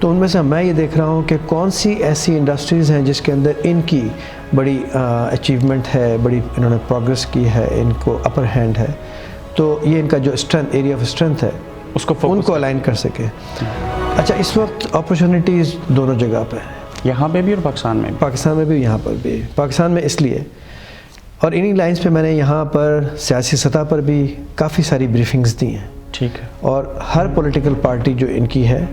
تو ان میں سے میں یہ دیکھ رہا ہوں کہ کون سی ایسی انڈسٹریز ہیں جس کے اندر ان کی بڑی اچیومنٹ ہے، بڑی انہوں نے پروگرس کی ہے، ان کو اپر ہینڈ ہے، تو یہ ان کا جو اسٹرینتھ، ایریا آف اسٹرینتھ ہے اس کو ان کو الائن کر سکے۔ اچھا، اس وقت اپرچونیٹیز دونوں جگہ پہ ہیں، یہاں پہ بھی اور پاکستان میں بھی؟ پاکستان میں بھی، یہاں پر بھی۔ پاکستان میں اس لیے، اور انہی لائنز پہ میں نے یہاں پر سیاسی سطح پر بھی کافی ساری بریفنگز دی ہیں، ٹھیک ہے، اور ہر پولیٹیکل پارٹی جو ان کی ہے،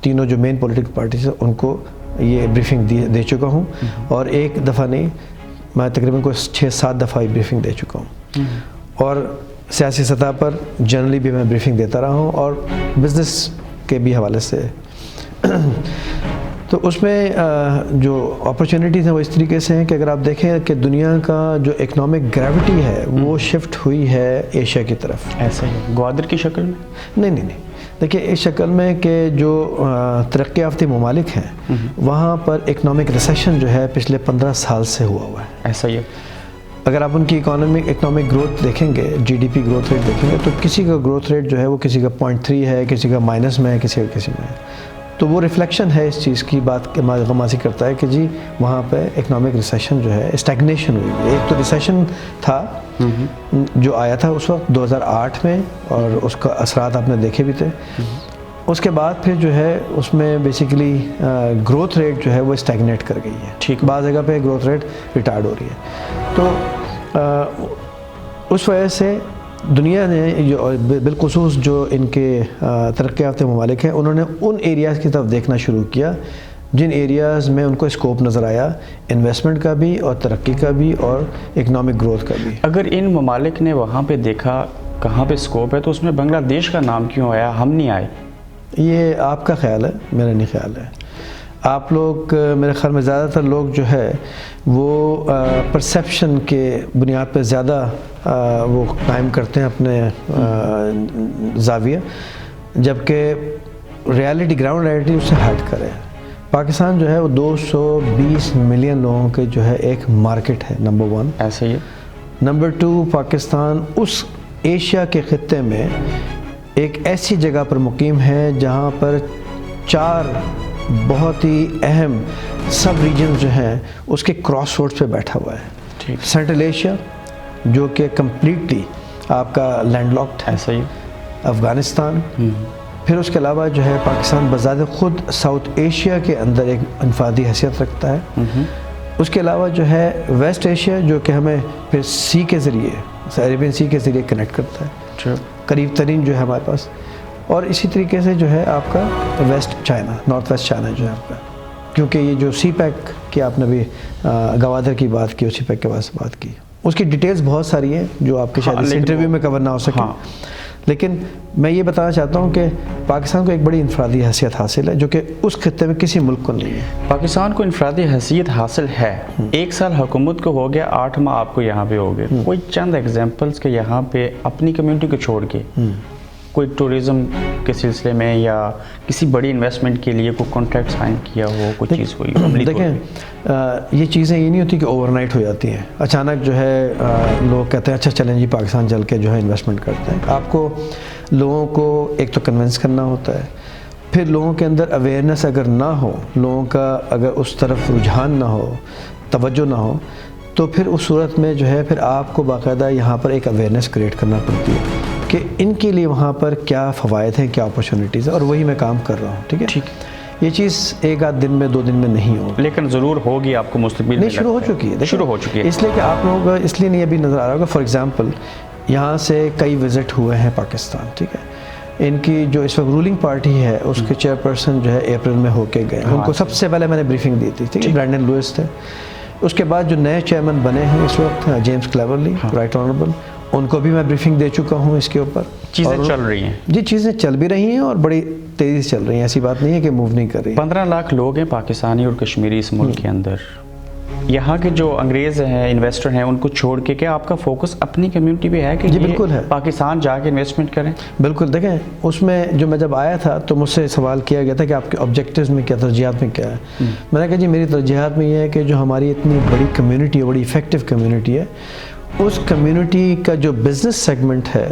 تینوں جو مین پولیٹیکل پارٹیز ہیں، ان کو یہ بریفنگ دے چکا ہوں، اور ایک دفعہ نہیں، میں تقریباً کوئی 6-7 دفعہ یہ بریفنگ دے چکا ہوں، اور سیاسی سطح پر جنرلی بھی میں بریفنگ دیتا رہا ہوں، اور بزنس کے بھی حوالے سے۔ تو اس میں جو اپرچونیٹیز ہیں وہ اس طریقے سے ہیں کہ اگر آپ دیکھیں کہ دنیا کا جو اکنامک گریوٹی ہے وہ شفٹ ہوئی ہے ایشیا کی طرف۔ ایسا ہی گوادر کی شکل میں؟ نہیں، دیکھیے اس شکل میں کہ جو ترقی یافتہ ممالک ہیں وہاں پر اکنامک ریسیشن جو ہے پچھلے 15 سال سے ہوا ہے۔ ایسا ہی ہے، اگر آپ ان کی اکنامک گروتھ دیکھیں گے، G D P growth rate دیکھیں گے، تو کسی کا گروتھ ریٹ جو ہے وہ کسی کا 0.3 ہے، کسی کا مائنس میں ہے، کسی میں ہے، تو وہ ریفلیکشن ہے اس چیز کی بات غمازی کرتا ہے کہ جی وہاں پہ اکنامک ریسیشن جو ہے، اسٹیگنیشن ہوئی ہے۔ ایک تو ریسیشن تھا جو آیا تھا اس وقت 2008 میں، اور اس کا اثرات آپ نے دیکھے بھی تھے۔ اس کے بعد پھر جو ہے اس میں بیسیکلی گروتھ ریٹ جو ہے وہ اسٹیگنیٹ کر گئی ہے، ٹھیک، بعض جگہ پہ گروتھ ریٹ ریٹارڈ ہو رہی ہے۔ تو اس وجہ سے دنیا نے جو بالخصوص جو ان کے ترقی یافتہ ممالک ہیں، انہوں نے ان ایریاز کی طرف دیکھنا شروع کیا جن ایریاز میں ان کو اسکوپ نظر آیا، انویسٹمنٹ کا بھی اور ترقی کا بھی اور اکنامک گروتھ کا بھی۔ اگر ان ممالک نے وہاں پہ دیکھا کہاں پہ اسکوپ ہے، تو اس میں بنگلہ دیش کا نام کیوں آیا، ہم نہیں آئے؟ یہ آپ کا خیال ہے، میرا نہیں خیال ہے۔ آپ لوگ، میرے خیال میں زیادہ تر لوگ جو ہے وہ پرسیپشن کے بنیاد پہ زیادہ وہ قائم کرتے ہیں اپنے زاویہ، جبکہ ریالٹی، گراؤنڈ ریالٹی اس سے ہٹ کرے۔ پاکستان جو ہے وہ 220 ملین لوگوں کے جو ہے ایک مارکیٹ ہے، نمبر 1۔ ایسا ہی ہے۔ نمبر 2، پاکستان اس ایشیا کے خطے میں ایک ایسی جگہ پر مقیم ہے جہاں پر 4 بہت ہی اہم سب ریجنز جو ہیں اس کے کراس روڈز پہ بیٹھا ہوا ہے۔ سینٹرل ایشیا جو کہ کمپلیٹلی آپ کا لینڈ لاکڈ ہے، ایسا ہی، افغانستان، پھر اس کے علاوہ جو ہے پاکستان بذات خود ساؤتھ ایشیا کے اندر ایک انفرادی حیثیت رکھتا ہے۔ اس کے علاوہ جو ہے ویسٹ ایشیا جو کہ ہمیں پھر سی کے ذریعے، عربین سی کے ذریعے کنیکٹ کرتا ہے، قریب ترین جو ہے ہمارے پاس، اور اسی طریقے سے جو ہے آپ کا west China, north west China جو ہے آپ کا، کیونکہ یہ جو سی پیک کی آپ نے بھی گوادر کی بات کی، سی پیک کے بعد بات کی، اس کی ڈیٹیلز بہت ساری ہیں جو آپ کے شاید اس انٹرویو میں کور نہ ہو سکے، لیکن میں یہ بتانا چاہتا ہوں کہ پاکستان کو ایک بڑی انفرادی حیثیت حاصل ہے جو کہ اس خطے میں کسی ملک کو نہیں ہے۔ پاکستان کو انفرادی حیثیت حاصل ہے، 1 سال حکومت کو ہو گیا، 8 ماہ آپ کو یہاں پہ ہو گئے، کوئی چند ایگزامپلس کہ یہاں پہ اپنی کمیونٹی کو چھوڑ کے کوئی ٹورزم کے سلسلے میں یا کسی بڑی انویسٹمنٹ کے لیے کوئی کانٹریکٹ سائن کیا ہو، کوئی چیز ہوئی؟ دیکھیں یہ چیزیں یہ نہیں ہوتی کہ اوور نائٹ ہو جاتی ہیں، اچانک جو ہے لوگ کہتے ہیں اچھا چلیں جی پاکستان چل کے جو ہے انویسٹمنٹ کرتے ہیں۔ آپ کو لوگوں کو ایک تو کنونس کرنا ہوتا ہے، پھر لوگوں کے اندر اویئرنیس اگر نہ ہو، لوگوں کا اگر اس طرف رجحان نہ ہو، توجہ نہ ہو، تو پھر اس صورت میں جو ہے پھر آپ کو باقاعدہ یہاں پر ایک اویئرنیس کریٹ کرنا پڑتی ہے کہ ان کے لیے وہاں پر کیا فوائد ہیں، کیا اپرچونیٹیز ہیں، اور وہی میں کام کر رہا ہوں، ٹھیک ہے؟ یہ چیز 1 دن میں 2 دن میں نہیں ہوگی، لیکن ضرور ہوگی، آپ کو مستقبل میں شروع ہو چکی ہے، شروع ہو چکی ہے، اس لیے کہ آپ لوگوں کو اس لیے نہیں ابھی نظر آ رہا ہوگا۔ فار ایگزامپل یہاں سے کئی وزٹ ہوئے ہیں پاکستان، ٹھیک ہے، ان کی جو اس وقت رولنگ پارٹی ہے اس کے چیئرپرسن جو ہے اپریل میں ہو کے گئے، ان کو سب سے پہلے میں نے بریفنگ دی تھی، ٹھیک ہے، برینڈن لوئس تھے۔ اس کے بعد جو نئے چیئرمین بنے ہیں اس وقت، جیمز کلیورلی، رائٹ آنریبل، ان کو بھی میں بریفنگ دے چکا ہوں اس کے اوپر۔ چیزیں چل رہی ہیں جی، چیزیں چل بھی رہی ہیں اور بڑی تیزی سے چل رہی ہیں، ایسی بات نہیں ہے کہ موو نہیں کر رہی۔ 15 لاکھ لوگ ہیں پاکستانی اور کشمیری اس ملک کے اندر، یہاں کے جو انگریز ہیں، انویسٹر ہیں، ان کو چھوڑ کے کیا آپ کا فوکس اپنی کمیونٹی پہ ہے کہ جی بالکل ہے، پاکستان جا کے انویسٹمنٹ کریں؟ بالکل، دیکھیں اس میں جو میں جب آیا تھا تو مجھ سے سوال کیا گیا تھا کہ آپ کے آبجیکٹیوز میں کیا، ترجیحات میں کیا ہے؟ میں نے کہا جی میری ترجیحات میں یہ ہے کہ جو ہماری اتنی بڑی کمیونٹی ہے، بڑی افیکٹو کمیونٹی ہے، اس کمیونٹی کا جو بزنس سیگمنٹ ہے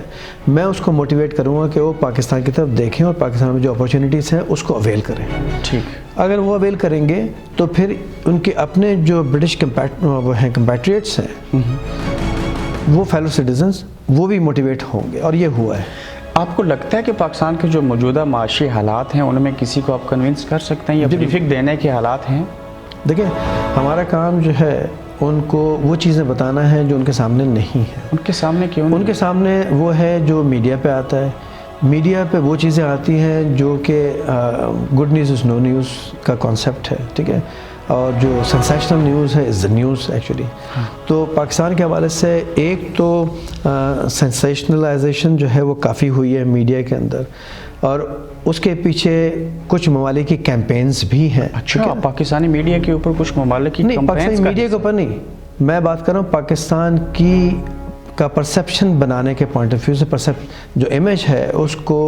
میں اس کو موٹیویٹ کروں گا کہ وہ پاکستان کی طرف دیکھیں اور پاکستان میں جو اپارچونیٹیز ہیں اس کو اویل کریں. ٹھیک. اگر وہ اویل کریں گے تو پھر ان کے اپنے جو برٹش کمپیٹریٹس ہیں وہ فیلو سٹیزنز وہ بھی موٹیویٹ ہوں گے, اور یہ ہوا ہے. آپ کو لگتا ہے کہ پاکستان کے جو موجودہ معاشی حالات ہیں ان میں کسی کو آپ کنونس کر سکتے ہیں یا بریفنگ دینے کے حالات ہیں؟ دیکھیں ہمارا کام جو ہے ان کو وہ چیزیں بتانا ہے جو ان کے سامنے نہیں ہے. ان کے سامنے کیوں؟ ان کے سامنے وہ ہے جو میڈیا پہ آتا ہے. میڈیا پہ وہ چیزیں آتی ہیں جو کہ good news is no news کا کانسیپٹ ہے, ٹھیک ہے, اور جو سنسیشنل نیوز ہے از دا نیوز ایکچولی. تو پاکستان کے حوالے سے ایک تو سنسیشنلائزیشن جو ہے وہ کافی ہوئی ہے میڈیا کے اندر, اور اس کے پیچھے کچھ ممالک کی کیمپینز بھی ہیں. اچھا, پاکستانی میڈیا کے اوپر کچھ ممالک کی نہیں, پاکستانی میڈیا کے اوپر نہیں, میں بات کر رہا ہوں پاکستان کی کا پرسیپشن بنانے کے پوائنٹ آف ویو سے. جو امیج ہے اس کو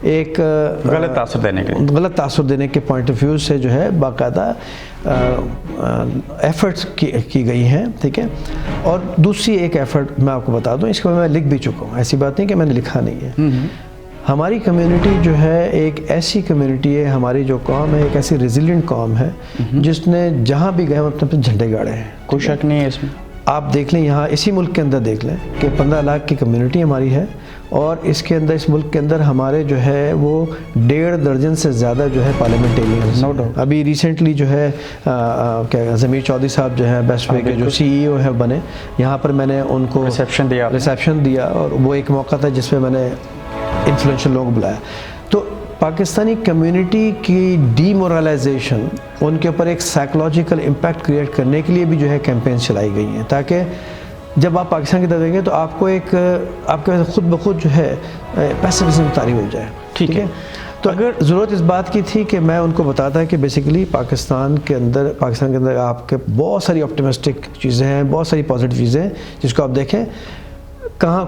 ایک غلط تاثر دینے کے پوائنٹ آف ویو سے جو ہے باقاعدہ ایفرٹس کی گئی ہیں, ٹھیک ہے. اور دوسری ایک ایفرٹ میں آپ کو بتا دوں, اس کو میں لکھ بھی چکا ہوں, ایسی بات نہیں کہ میں نے لکھا نہیں ہے. ہماری کمیونٹی جو ہے ایک ایسی کمیونٹی ہے, ہماری جو قوم ہے ایک ایسی ریزیلینٹ قوم ہے جس نے جہاں بھی گئے اپنے اپنے جھنڈے گاڑے ہیں. کوئی شک نہیں ہے اس میں. آپ دیکھ لیں یہاں اسی ملک کے اندر دیکھ لیں کہ 15 لاکھ کی کمیونٹی ہماری ہے, اور اس کے اندر اس ملک کے اندر ہمارے جو ہے وہ 1.5 درجن سے زیادہ جو ہے پارلیمنٹیرینز. ابھی ریسنٹلی جو ہے ضمیر چودھری صاحب جو ہیں بیسٹ وے کے جو CEO ہیں بنے, یہاں پر میں نے ان کو ریسیپشن دیا, اور وہ ایک موقع تھا جس میں میں نے انفلوئنشل لوگوں کو بلایا. تو پاکستانی کمیونٹی کی ڈی مورلائزیشن, ان کے اوپر ایک سائیکولوجیکل امپیکٹ کریٹ کرنے کے لیے بھی جو ہے کیمپین چلائی گئی ہیں, تاکہ جب آپ پاکستان کی طرف دیں گے تو آپ کو ایک آپ کے خود بخود جو ہے پیسیفزم طاری ہو جائے. ٹھیک ہے. تو اگر ضرورت اس بات کی تھی کہ میں ان کو بتاتا ہے کہ بیسیکلی پاکستان کے اندر آپ کے بہت ساری آپٹیمسٹک چیزیں ہیں, بہت ساری پازیٹیو چیزیں ہیں, جس کو آپ دیکھیں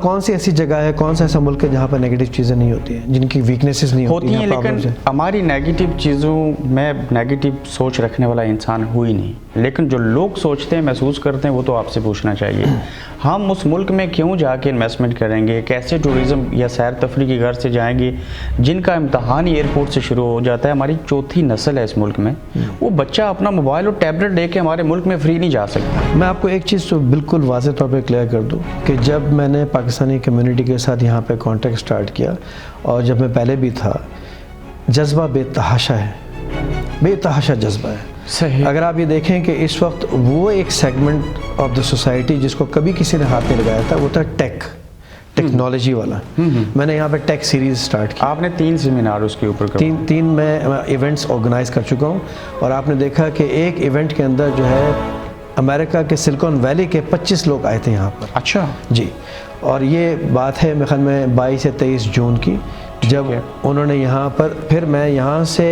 کون سی ایسی جگہ ہے, کون سا ایسا ملک ہے جہاں پر نیگیٹو چیزیں نہیں ہوتی ہیں, جن کی ویکنیسز نہیں ہوتی ہیں. لیکن ہماری نیگیٹو چیزوں میں نیگیٹو سوچ رکھنے والا انسان ہوئی نہیں, لیکن جو لوگ سوچتے ہیں محسوس کرتے ہیں وہ تو آپ سے پوچھنا چاہیے. ہم اس ملک میں کیوں جا کے انویسٹمنٹ کریں گے, کیسے ٹورزم یا سیر تفریح کے گھر سے جائیں گے جن کا امتحان ایئرپورٹ سے شروع ہو جاتا ہے. ہماری چوتھی نسل ہے اس ملک میں, وہ بچہ اپنا موبائل اور ٹیبلٹ لے کے ہمارے ملک میں فری نہیں جا سکتا. میں آپ کو ایک چیز تو بالکل واضح طور پہ کلیئر کر دوں کہ جب میں نے پاکستانی کمیونٹی کے ساتھ یہاں پہ کانٹیکٹ سٹارٹ کیا, اور جب میں پہلے بھی تھا, جذبہ بے تحاشا ہے, بے تحاشا جذبہ ہے. صحیح. اگر آپ یہ دیکھیں کہ اس وقت وہ ایک سیگمنٹ آف دا سوسائٹی جس کو کبھی کسی نے ہاتھ نہیں لگایا تھا, وہ تھا ٹیکنالوجی والا. میں نے یہاں پہ ٹیک سیریز سٹارٹ کی. آپ نے 3 سیمینار اس کے اوپر تین میں ایونٹس آرگنائز کر چکا ہوں, اور آپ نے دیکھا کہ ایک ایونٹ کے اندر جو ہے امریکہ کے سلیکون ویلی کے 25 لوگ آئے تھے یہاں پر. اچھا جی. اور یہ بات ہے میرے خیال میں 22 سے 23 جون کی, جب انہوں نے یہاں پر, پھر میں یہاں سے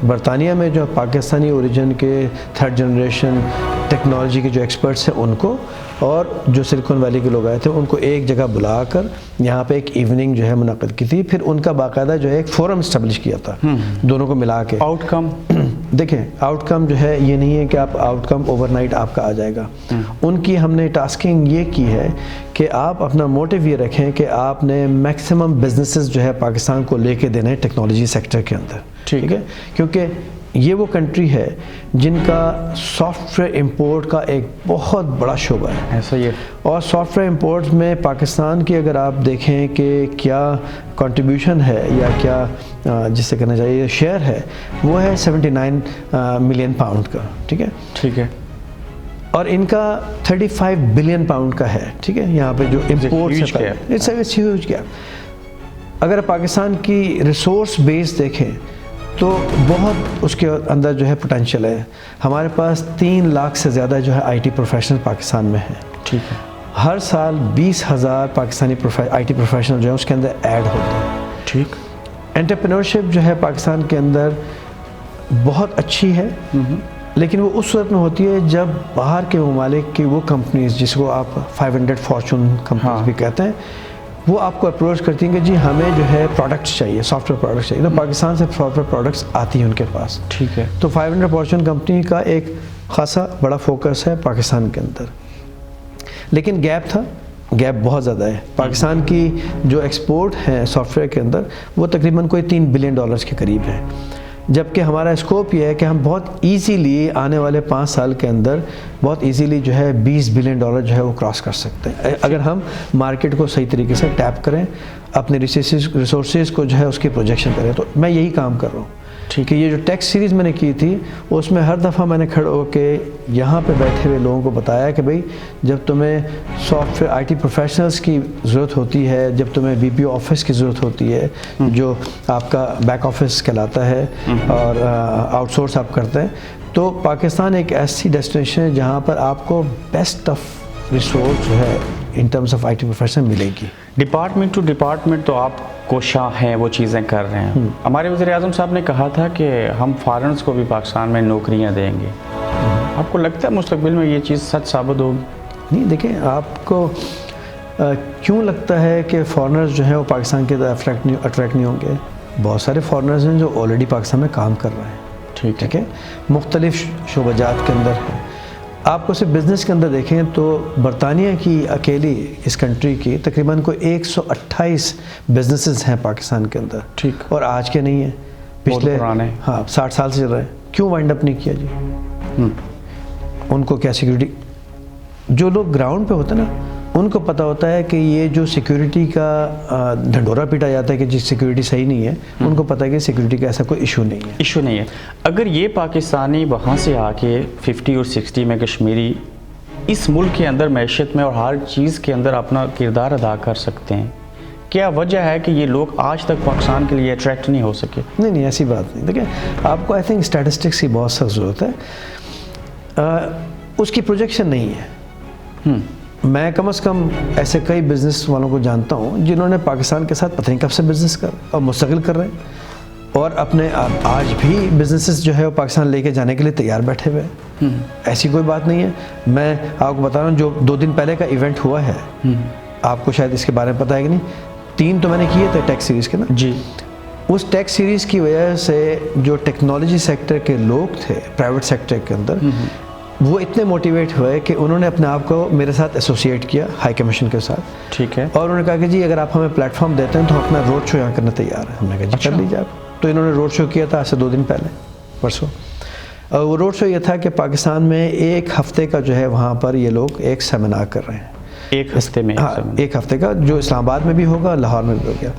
برطانیہ میں جو پاکستانی اوریجن کے 3rd جنریشن ٹیکنالوجی کے جو ایکسپرٹس ہیں ان کو, اور جو سلیکون ویلی کے لوگ آئے تھے ان کو ایک جگہ بلا کر یہاں پہ ایک ایوننگ جو ہے منعقد کی تھی. پھر ان کا باقاعدہ جو ہے ایک فورم اسٹیبلش کیا تھا دونوں کو ملا کے. آؤٹ کم دیکھیں, آؤٹ کم جو ہے یہ نہیں ہے کہ آپ آؤٹ کم اوور نائٹ آپ کا آ جائے گا. ان کی ہم نے ٹاسکنگ یہ کی ہے کہ آپ اپنا موٹیو یہ رکھیں کہ آپ نے میکسیمم بزنسز جو ہے پاکستان کو لے کے دینے ٹیکنالوجی سیکٹر کے اندر. ٹھیک ہے. کیونکہ یہ وہ کنٹری ہے جن کا سافٹ ویئر امپورٹ کا ایک بہت بڑا شعبہ ہے. ایسا ہی ہے. اور سافٹ ویئر امپورٹس میں پاکستان کی اگر آپ دیکھیں کہ کیا کنٹریبیوشن ہے یا کیا جس سے کہنا چاہیے شیئر ہے, وہ ہے 79 ملین پاؤنڈ کا. ٹھیک ہے. ٹھیک ہے. اور ان کا 35 بلین پاؤنڈ کا ہے. ٹھیک ہے. یہاں پہ جو امپورٹس ہے, اٹس اے ہیوج گیپ. اگر پاکستان کی ریسورس بیس دیکھیں تو بہت اس کے اندر جو ہے پوٹینشیل ہے. ہمارے پاس 3 لاکھ سے زیادہ جو ہے IT پروفیشنل پاکستان میں ہیں. ٹھیک ہے. ہر سال 20,000 پاکستانی IT پروفیشنل جو ہیں اس کے اندر ایڈ ہوتے ہیں. ٹھیک. انٹرپرینورشپ جو ہے پاکستان کے اندر بہت اچھی ہے, لیکن وہ اس صورت میں ہوتی ہے جب باہر کے ممالک کی وہ کمپنیز جس کو آپ 500 فارچون کمپنیز بھی کہتے ہیں, وہ آپ کو اپروچ کرتی ہیں کہ جی ہمیں جو ہے پروڈکٹس چاہیے, سافٹ ویئر پروڈکٹس چاہیے. تو پاکستان سے سافٹ ویئر پروڈکٹس آتی ہیں ان کے پاس. ٹھیک ہے. تو 500 فارچون کمپنی کا ایک خاصا بڑا فوکس ہے پاکستان کے اندر, لیکن گیپ تھا. گیپ بہت زیادہ ہے. پاکستان کی جو ایکسپورٹ ہے سافٹ ویئر کے اندر وہ تقریباً کوئی $3 بلین کے قریب ہے, جبکہ ہمارا اسکوپ یہ ہے کہ ہم بہت ایزیلی آنے والے 5 سال کے اندر بہت ایزیلی جو ہے $20 بلین جو ہے وہ کراس کر سکتے ہیں, اگر ہم مارکیٹ کو صحیح طریقے سے ٹیپ کریں, اپنے ریسورسز کو جو ہے اس کی پروجیکشن کریں. تو میں یہی کام کر رہا ہوں کہ یہ جو ٹیکس سیریز میں نے کی تھی اس میں ہر دفعہ میں نے کھڑے ہو کے یہاں پہ بیٹھے ہوئے لوگوں کو بتایا کہ بھئی جب تمہیں soft where I T professionals کی ضرورت ہوتی ہے, جب تمہیں بی پی او آفس کی ضرورت ہوتی ہے جو آپ کا بیک آفس کہلاتا ہے اور آؤٹ سورس آپ کرتے ہیں, تو پاکستان ایک ایسی ڈیسٹینیشن ہے جہاں پر آپ کو بیسٹ آف ریسورس جو ہے in terms of I T profession ملے گی. ڈپارٹمنٹ ٹو ڈپارٹمنٹ تو آپ کوشاں ہیں, وہ چیزیں کر رہے ہیں. ہمارے وزیر اعظم صاحب نے کہا تھا کہ ہم فارنرز کو بھی پاکستان میں نوکریاں دیں گے. آپ کو لگتا ہے مستقبل میں یہ چیز سچ ثابت ہوگی؟ نہیں, دیکھیں آپ کو کیوں لگتا ہے کہ فارنرز جو ہیں وہ پاکستان کے اٹریکٹ نہیں ہوں گے؟ بہت سارے فارنرز ہیں جو آلریڈی پاکستان میں کام کر رہے ہیں. ٹھیک ہے, مختلف شعبہ جات کے اندر ہیں. آپ کو صرف بزنس کے اندر دیکھیں تو برطانیہ کی اکیلی اس کنٹری کی تقریباً کوئی 128 بزنسز ہیں پاکستان کے اندر. ٹھیک, اور آج کے نہیں ہیں, پچھلے 60 سال سے چل رہے ہیں. کیوں وائنڈ اپ نہیں کیا جی؟ ان کو کیا سیکیورٹی, جو لوگ گراؤنڈ پہ ہوتے ہیں نا ان کو پتہ ہوتا ہے کہ یہ جو سیکیورٹی کا ڈھنڈورا پیٹا جاتا ہے کہ جی سیکیورٹی صحیح نہیں ہے, ان کو پتہ ہے کہ سیکیورٹی کا ایسا کوئی ایشو نہیں ہے. اگر یہ پاکستانی وہاں سے آ کے 50 اور 60 میں کشمیری اس ملک کے اندر معیشت میں اور ہر چیز کے اندر اپنا کردار ادا کر سکتے ہیں, کیا وجہ ہے کہ یہ لوگ آج تک پاکستان کے لیے اٹریکٹ نہیں ہو سکے؟ نہیں, ایسی بات نہیں. دیکھیں آپ کو آئی تھنک اسٹیٹسٹکس کی بہت سخت ضرورت ہے, اس کی پروجیکشن نہیں ہے. میں کم از کم ایسے کئی بزنس والوں کو جانتا ہوں جنہوں نے پاکستان کے ساتھ پتہ نہیں کب سے بزنس کر اور مستقل کر رہے ہیں, اور اپنے آج بھی بزنسز جو ہے وہ پاکستان لے کے جانے کے لیے تیار بیٹھے ہوئے ہیں. ایسی کوئی بات نہیں ہے. میں آپ کو بتا رہا ہوں جو 2 دن پہلے کا ایونٹ ہوا ہے, آپ کو شاید اس کے بارے میں پتہ ہے کہ نہیں, 3 تو میں نے کیے تھے ٹیکس سیریز کے نا جی. اس ٹیکس سیریز کی وجہ سے جو ٹیکنالوجی سیکٹر کے لوگ تھے پرائیویٹ سیکٹر کے اندر, وہ اتنے موٹیویٹ ہوئے کہ انہوں نے اپنے آپ کو میرے ساتھ ایسوسیٹ کیا ہائی کمیشن کے ساتھ. ٹھیک ہے, اور انہوں نے کہا کہ جی اگر آپ ہمیں پلیٹ فارم دیتے ہیں تو ہم اپنا روڈ شو یہاں کرنے تیار ہیں. ہم نے کہا جی کر لیجیے آپ. تو انہوں نے روڈ شو کیا تھا آج سے 2 دن پہلے, پرسوں. اور وہ روڈ شو یہ تھا کہ پاکستان میں 1 ہفتے کا جو ہے وہاں پر یہ لوگ ایک سیمینار کر رہے ہیں. 1 ہفتے میں؟ ہاں, 1 ہفتے کا, جو اسلام آباد میں بھی ہوگا, لاہور میں بھی ہوگا.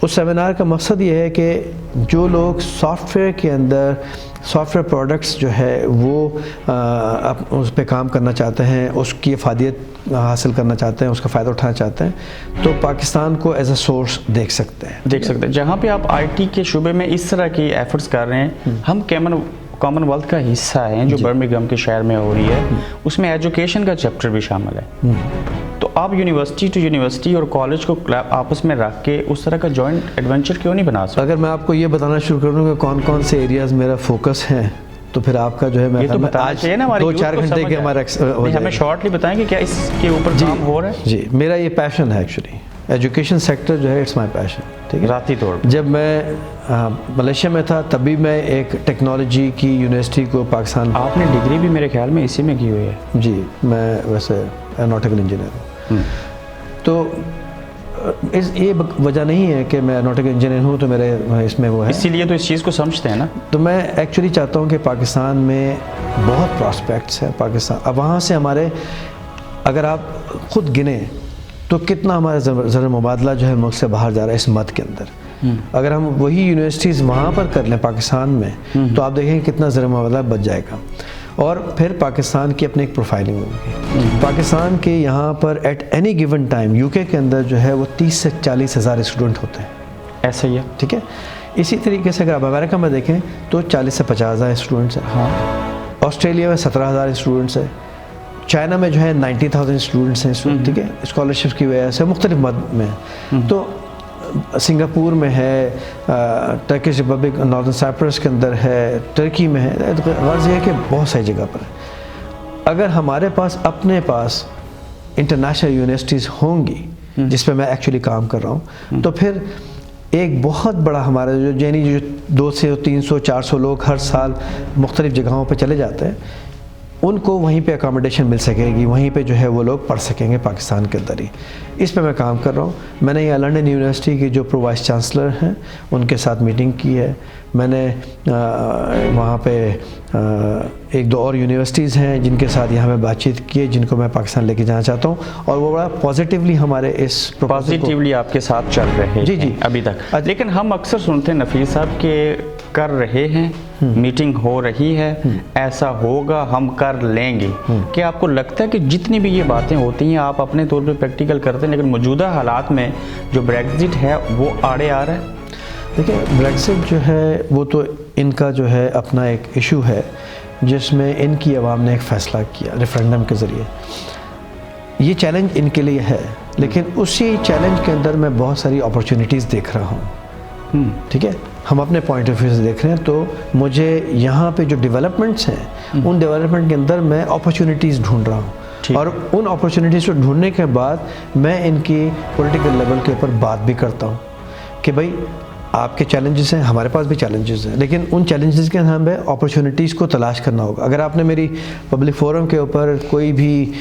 اس سیمینار کا مقصد یہ ہے کہ جو لوگ سافٹ ویئر کے اندر سافٹ ویئر پروڈکٹس جو ہے وہ اس پہ کام کرنا چاہتے ہیں, اس کی افادیت حاصل کرنا چاہتے ہیں, اس کا فائدہ اٹھانا چاہتے ہیں, تو پاکستان کو ایز اے سورس دیکھ سکتے ہیں. جہاں پہ آپ آئی ٹی کے شعبے میں اس طرح کی ایفرٹس کر رہے ہیں, ہم کامن ویلتھ کا حصہ ہیں جو برمنگھم کے شہر میں ہو رہی ہے, اس میں ایجوکیشن کا چیپٹر بھی شامل ہے. تو آپ یونیورسٹی ٹو یونیورسٹی اور کالج کو آپس میں رکھ کے اس طرح کا جوائنٹ ایڈونچر کیوں نہیں بنا سکتے؟ اگر میں آپ کو یہ بتانا شروع کر دوں کہ کون کون سے ایریاز میرا فوکس ہیں تو پھر آپ کا جو ہے یہ تو بتانا چاہیے نا, 2-4 گھنٹے کے ہمارا ہمیں شارٹلی بتائیں کہ کیا اس کے اوپر کام ہو رہا ہے. جی, میرا یہ پیشن ہے ایکچولی, ایجوکیشن سیکٹر جو ہے اٹس مائی پیشن. ٹھیک ہے, ذاتی طور جب میں ملیشیا میں تھا تبھی میں ایک ٹیکنالوجی کی یونیورسٹی کو پاکستان. آپ نے ڈگری بھی میرے خیال میں اسی میں کی ہوئی ہے. جی, میں ویسے ایروناٹیکل انجینئر ہوں. تو یہ وجہ نہیں ہے کہ میں ایروناٹیکل انجینئر ہوں تو میرے اس میں وہ ہے, اسی لیے تو اس چیز کو سمجھتے ہیں نا. تو میں ایکچولی چاہتا ہوں کہ پاکستان میں بہت پراسپیکٹس ہیں. پاکستان اب وہاں سے ہمارے اگر آپ خود گنیں تو کتنا ہمارا زر مبادلہ جو ہے ملک سے باہر جا رہا ہے اس مد کے اندر. اگر ہم وہی یونیورسٹیز وہاں پر کر لیں پاکستان میں تو آپ دیکھیں کتنا زر مبادلہ بچ جائے گا. اور پھر پاکستان کی اپنی ایک پروفائلنگ ہوگی. پاکستان کے یہاں پر ایٹ اینی گیون ٹائم یو کے اندر جو ہے وہ 30 سے 40 ہزار اسٹوڈنٹ ہوتے ہیں. ایسا ہی ہے. ٹھیک ہے, اسی طریقے سے اگر آپ امریکہ میں دیکھیں تو 40 سے 50 ہزار اسٹوڈنٹس ہیں. ہاں, آسٹریلیا میں 17 ہزار اسٹوڈنٹس ہیں. چائنا میں جو ہے 90,000 اسٹوڈنٹس ہیں. ٹھیک ہے, اسکالرشپ کی وجہ سے مختلف مد میں. تو سنگاپور میں ہے, ٹرکش ریپبلک ناردرن سائپرس کے اندر ہے, ترکی میں ہے. غرض یہ ہے کہ بہت ساری جگہ پر ہے. اگر ہمارے پاس اپنے پاس انٹرنیشنل یونیورسٹیز ہوں گی جس پہ میں ایکچولی کام کر رہا ہوں تو پھر ایک بہت بڑا ہمارا جو 200 300 400 لوگ ہر سال مختلف جگہوں پہ چلے جاتے ہیں, ان کو وہیں پہ اکاموڈیشن مل سکے گی, وہیں پہ جو ہے وہ لوگ پڑھ سکیں گے پاکستان کے اندر ہی. اس پہ میں کام کر رہا ہوں. میں نے یہ لنڈن یونیورسٹی کے جو پرو وائس چانسلر ہیں ان کے ساتھ میٹنگ کی ہے. میں نے وہاں پہ ایک دو اور یونیورسٹیز ہیں جن کے ساتھ یہاں پہ بات چیت کی ہے, جن کو میں پاکستان لے کے جانا چاہتا ہوں, اور وہ بڑا پازیٹیولی ہمارے اس پازیٹیولی آپ کے ساتھ چل رہے ہیں جی ابھی تک. لیکن ہم اکثر سنتے ہیں نفیس صاحب کہ کر رہے ہیں, میٹنگ ہو رہی ہے, ایسا ہوگا, ہم کر لیں گے. کہ آپ کو لگتا ہے کہ جتنی بھی یہ باتیں ہوتی ہیں آپ اپنے طور پہ پریکٹیکل کرتے ہیں, لیکن موجودہ حالات میں جو بریگزٹ ہے وہ آڑے آ رہا ہے؟ دیکھیں, بریگزٹ جو ہے وہ تو ان کا جو ہے اپنا ایک ایشو ہے جس میں ان کی عوام نے ایک فیصلہ کیا ریفرینڈم کے ذریعے. یہ چیلنج ان کے لیے ہے, لیکن اسی چیلنج کے اندر میں بہت ساری اپرچونیٹیز دیکھ رہا ہوں. ٹھیک ہے, ہم اپنے پوائنٹ آف ویو سے دیکھ رہے ہیں, تو مجھے یہاں پہ جو ڈیولپمنٹس ہیں ان ڈیولپمنٹ کے اندر میں اپرچونیٹیز ڈھونڈ رہا ہوں, اور ان اپرچونیٹیز کو ڈھونڈنے کے بعد میں ان کی پولیٹیکل لیول کے اوپر بات بھی کرتا ہوں کہ بھائی آپ کے چیلنجز ہیں, ہمارے پاس بھی چیلنجز ہیں, لیکن ان چیلنجز کے ہمیں اپرچونیٹیز کو تلاش کرنا ہوگا. اگر آپ نے میری پبلک فورم کے اوپر کوئی بھی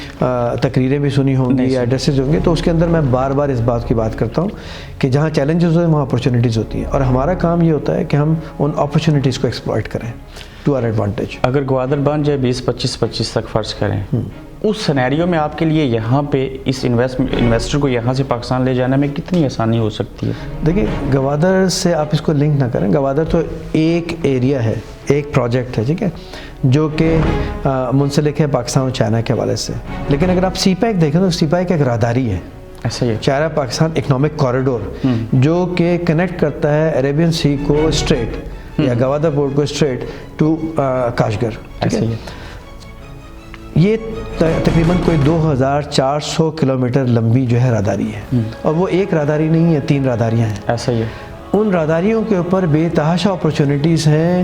تقریریں بھی سنی ہوں گی یا ایڈریسز ہوں گے, تو اس کے اندر میں بار بار اس بات کی بات کرتا ہوں کہ جہاں چیلنجز ہیں وہاں اپرچونیٹیز ہوتی ہیں, اور ہمارا کام یہ ہوتا ہے کہ ہم ان اپرچونیٹیز کو ایکسپلائٹ کریں ٹو آر ایڈوانٹیج. اگر گوادر بن جائے 20-25 تک فرض کریں, اس سینیریو میں آپ کے لیے یہاں پہ اس انویسٹر کو یہاں سے پاکستان لے جانے میں کتنی آسانی ہو سکتی ہے؟ دیکھیں, گوادر سے آپ اس کو لنک نہ کریں. گوادر تو ایک ایریا ہے, ایک پروجیکٹ ہے, ٹھیک ہے, جو کہ منسلک ہے پاکستان اور چائنا کے حوالے سے. لیکن اگر آپ سی پیک دیکھیں تو سی پیک ایک راہداری ہے, ایسا ہی چائنا پاکستان اکنامک کوریڈور, جو کہ کنیکٹ کرتا ہے عربین سی کو اسٹریٹ یا گوادر پورٹ کو اسٹریٹ ٹو کاشگر. ایسا ہی یہ تقریباً کوئی 2400 کلومیٹر لمبی جو ہے راہداری ہے, اور وہ ایک راہداری نہیں ہے, 3 راہداریاں ہیں. ایسا ہی ہے. ان راہداریوں کے اوپر بے تحاشا اپرچونیٹیز ہیں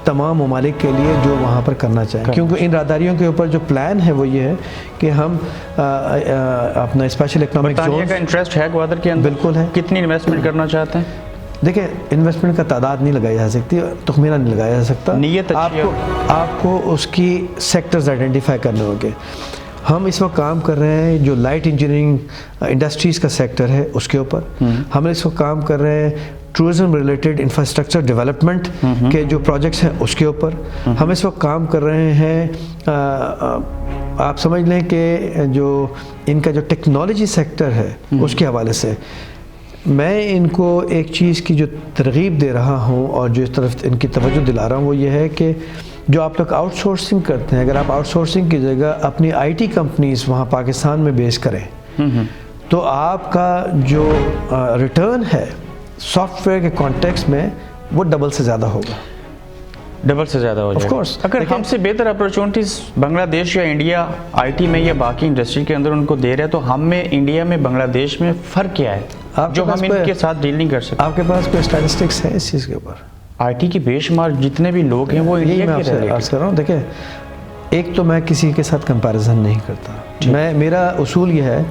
تمام ممالک کے لیے جو وہاں پر کرنا چاہیں, کیونکہ ان راہداریوں کے اوپر جو پلان ہے وہ یہ ہے کہ ہم اپنا اسپیشل اکنامک زون کا انٹرسٹ ہے گوادر کے اندر. بالکل ہے. کتنی انویسٹمنٹ کرنا چاہتے ہیں؟ دیکھیں, انویسٹمنٹ کا تعداد نہیں لگائی جا سکتی, تخمینہ نہیں لگایا جا سکتا. نیت آپ کو اس کی سیکٹرز آئیڈینٹیفائی کرنے ہوں گے. ہم اس وقت کام کر رہے ہیں جو لائٹ انجینئرنگ انڈسٹریز کا سیکٹر ہے اس کے اوپر. ہم اس وقت کام کر رہے ہیں ٹورزم ریلیٹڈ انفراسٹرکچر ڈیولپمنٹ کے جو پروجیکٹس ہیں اس کے اوپر. ہم اس وقت کام کر رہے ہیں, آپ سمجھ لیں کہ جو ان کا جو ٹیکنالوجی سیکٹر ہے اس کے حوالے سے میں ان کو ایک چیز کی جو ترغیب دے رہا ہوں اور جو اس طرف ان کی توجہ دلا رہا ہوں وہ یہ ہے کہ جو آپ لوگ آؤٹ سورسنگ کرتے ہیں, اگر آپ آؤٹ سورسنگ کی جگہ اپنی آئی ٹی کمپنیز وہاں پاکستان میں بیس کریں تو آپ کا جو ریٹرن ہے سافٹ ویئر کے کانٹیکس میں وہ ڈبل سے زیادہ ہوگا. ڈبل سے زیادہ ہو جائے گا. اگر ہم سے بہتر اپرچونٹیز بنگلہ دیش یا انڈیا آئی ٹی میں یا باقی انڈسٹری کے اندر ان کو دے رہے ہیں, تو ہم میں انڈیا میں بنگلہ دیش میں فرق کیا ہے جو ہم ان کے ساتھ ڈیل نہیں کر سکتے؟ آپ کے پاس کوئی اسٹیٹسٹکس ہے اس چیز کے اوپر؟ آئی ٹی کے بے شمار جتنے بھی لوگ ہیں وہ انڈیا میں آپ سے عرض کر رہا ہوں. دیکھیں, ایک تو میں کسی کے ساتھ کمپیریزن نہیں کرتا. میرا اصول یہ ہے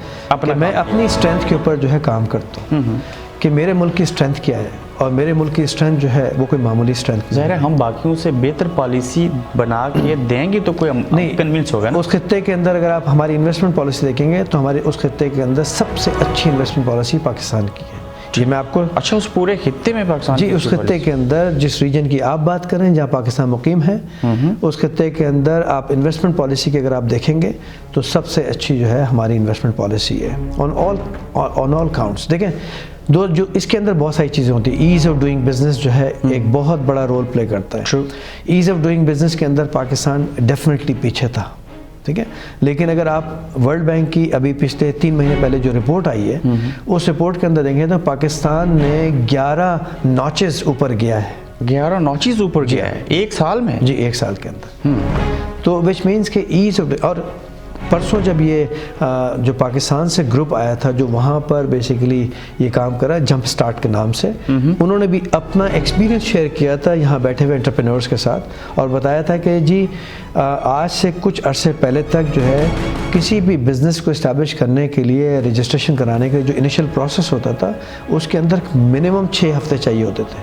کہ میں اپنی اسٹرینتھ کے اوپر جو ہے کام کرتا ہوں کہ میرے ملک کی اسٹرینتھ کیا ہے, اور میرے ملک کی اسٹرینتھ جو ہے وہ کوئی معمولی اسٹرینتھ ظاہر ہے. ہم باقیوں سے بہتر پالیسی بنا کے دیں گے تو کوئی نہیں کنوینس ہوگا نا. اس خطے کے اندر اگر آپ ہماری انویسٹمنٹ پالیسی دیکھیں گے تو ہمارے اس خطے کے اندر سب سے اچھی انویسٹمنٹ پالیسی پاکستان کی ہے. جی میں آپ کو اچھا اس پورے خطے میں پاکستان جی اس خطے کے اندر جس ریجن کی آپ بات کریں جہاں پاکستان مقیم ہے اس خطے کے اندر آپ انویسٹمنٹ پالیسی کے اگر آپ دیکھیں گے تو سب سے اچھی جو ہے ہماری انویسٹمنٹ پالیسی ہے آن آل کاؤنٹس. دیکھیں جو اس کے اندر بہت ساری چیزیں ہوتی ہیں. ایز آف ڈوئنگ بزنس جو ہے ایک بہت بڑا رول پلے کرتا ہے. ایز آف ڈوئنگ بزنس کے اندر پاکستان ڈیفینیٹلی پیچھے تھا, ٹھیک ہے, لیکن اگر آپ ورلڈ بینک کی ابھی پچھلے 3 مہینے پہلے جو رپورٹ آئی ہے اس رپورٹ کے اندر دیکھیں تو پاکستان نے 11 ناچز اوپر گیا ہے. 11 ناچز اوپر گیا ہے ایک سال میں؟ جی ایک سال کے اندر. تو وچ مینس کہ ایز آف, اور پرسوں جب یہ جو پاکستان سے گروپ آیا تھا جو وہاں پر بیسیکلی یہ کام کرا جمپ سٹارٹ کے نام سے, انہوں نے بھی اپنا ایکسپیرینس شیئر کیا تھا یہاں بیٹھے ہوئے انٹرپرینورز کے ساتھ اور بتایا تھا کہ جی آج سے کچھ عرصے پہلے تک جو ہے کسی بھی بزنس کو اسٹیبلش کرنے کے لیے رجسٹریشن کرانے کے جو انیشیل پروسیس ہوتا تھا اس کے اندر منیمم 6 ہفتے چاہیے ہوتے تھے.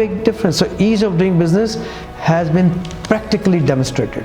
big difference. So ease of doing business has been practically demonstrated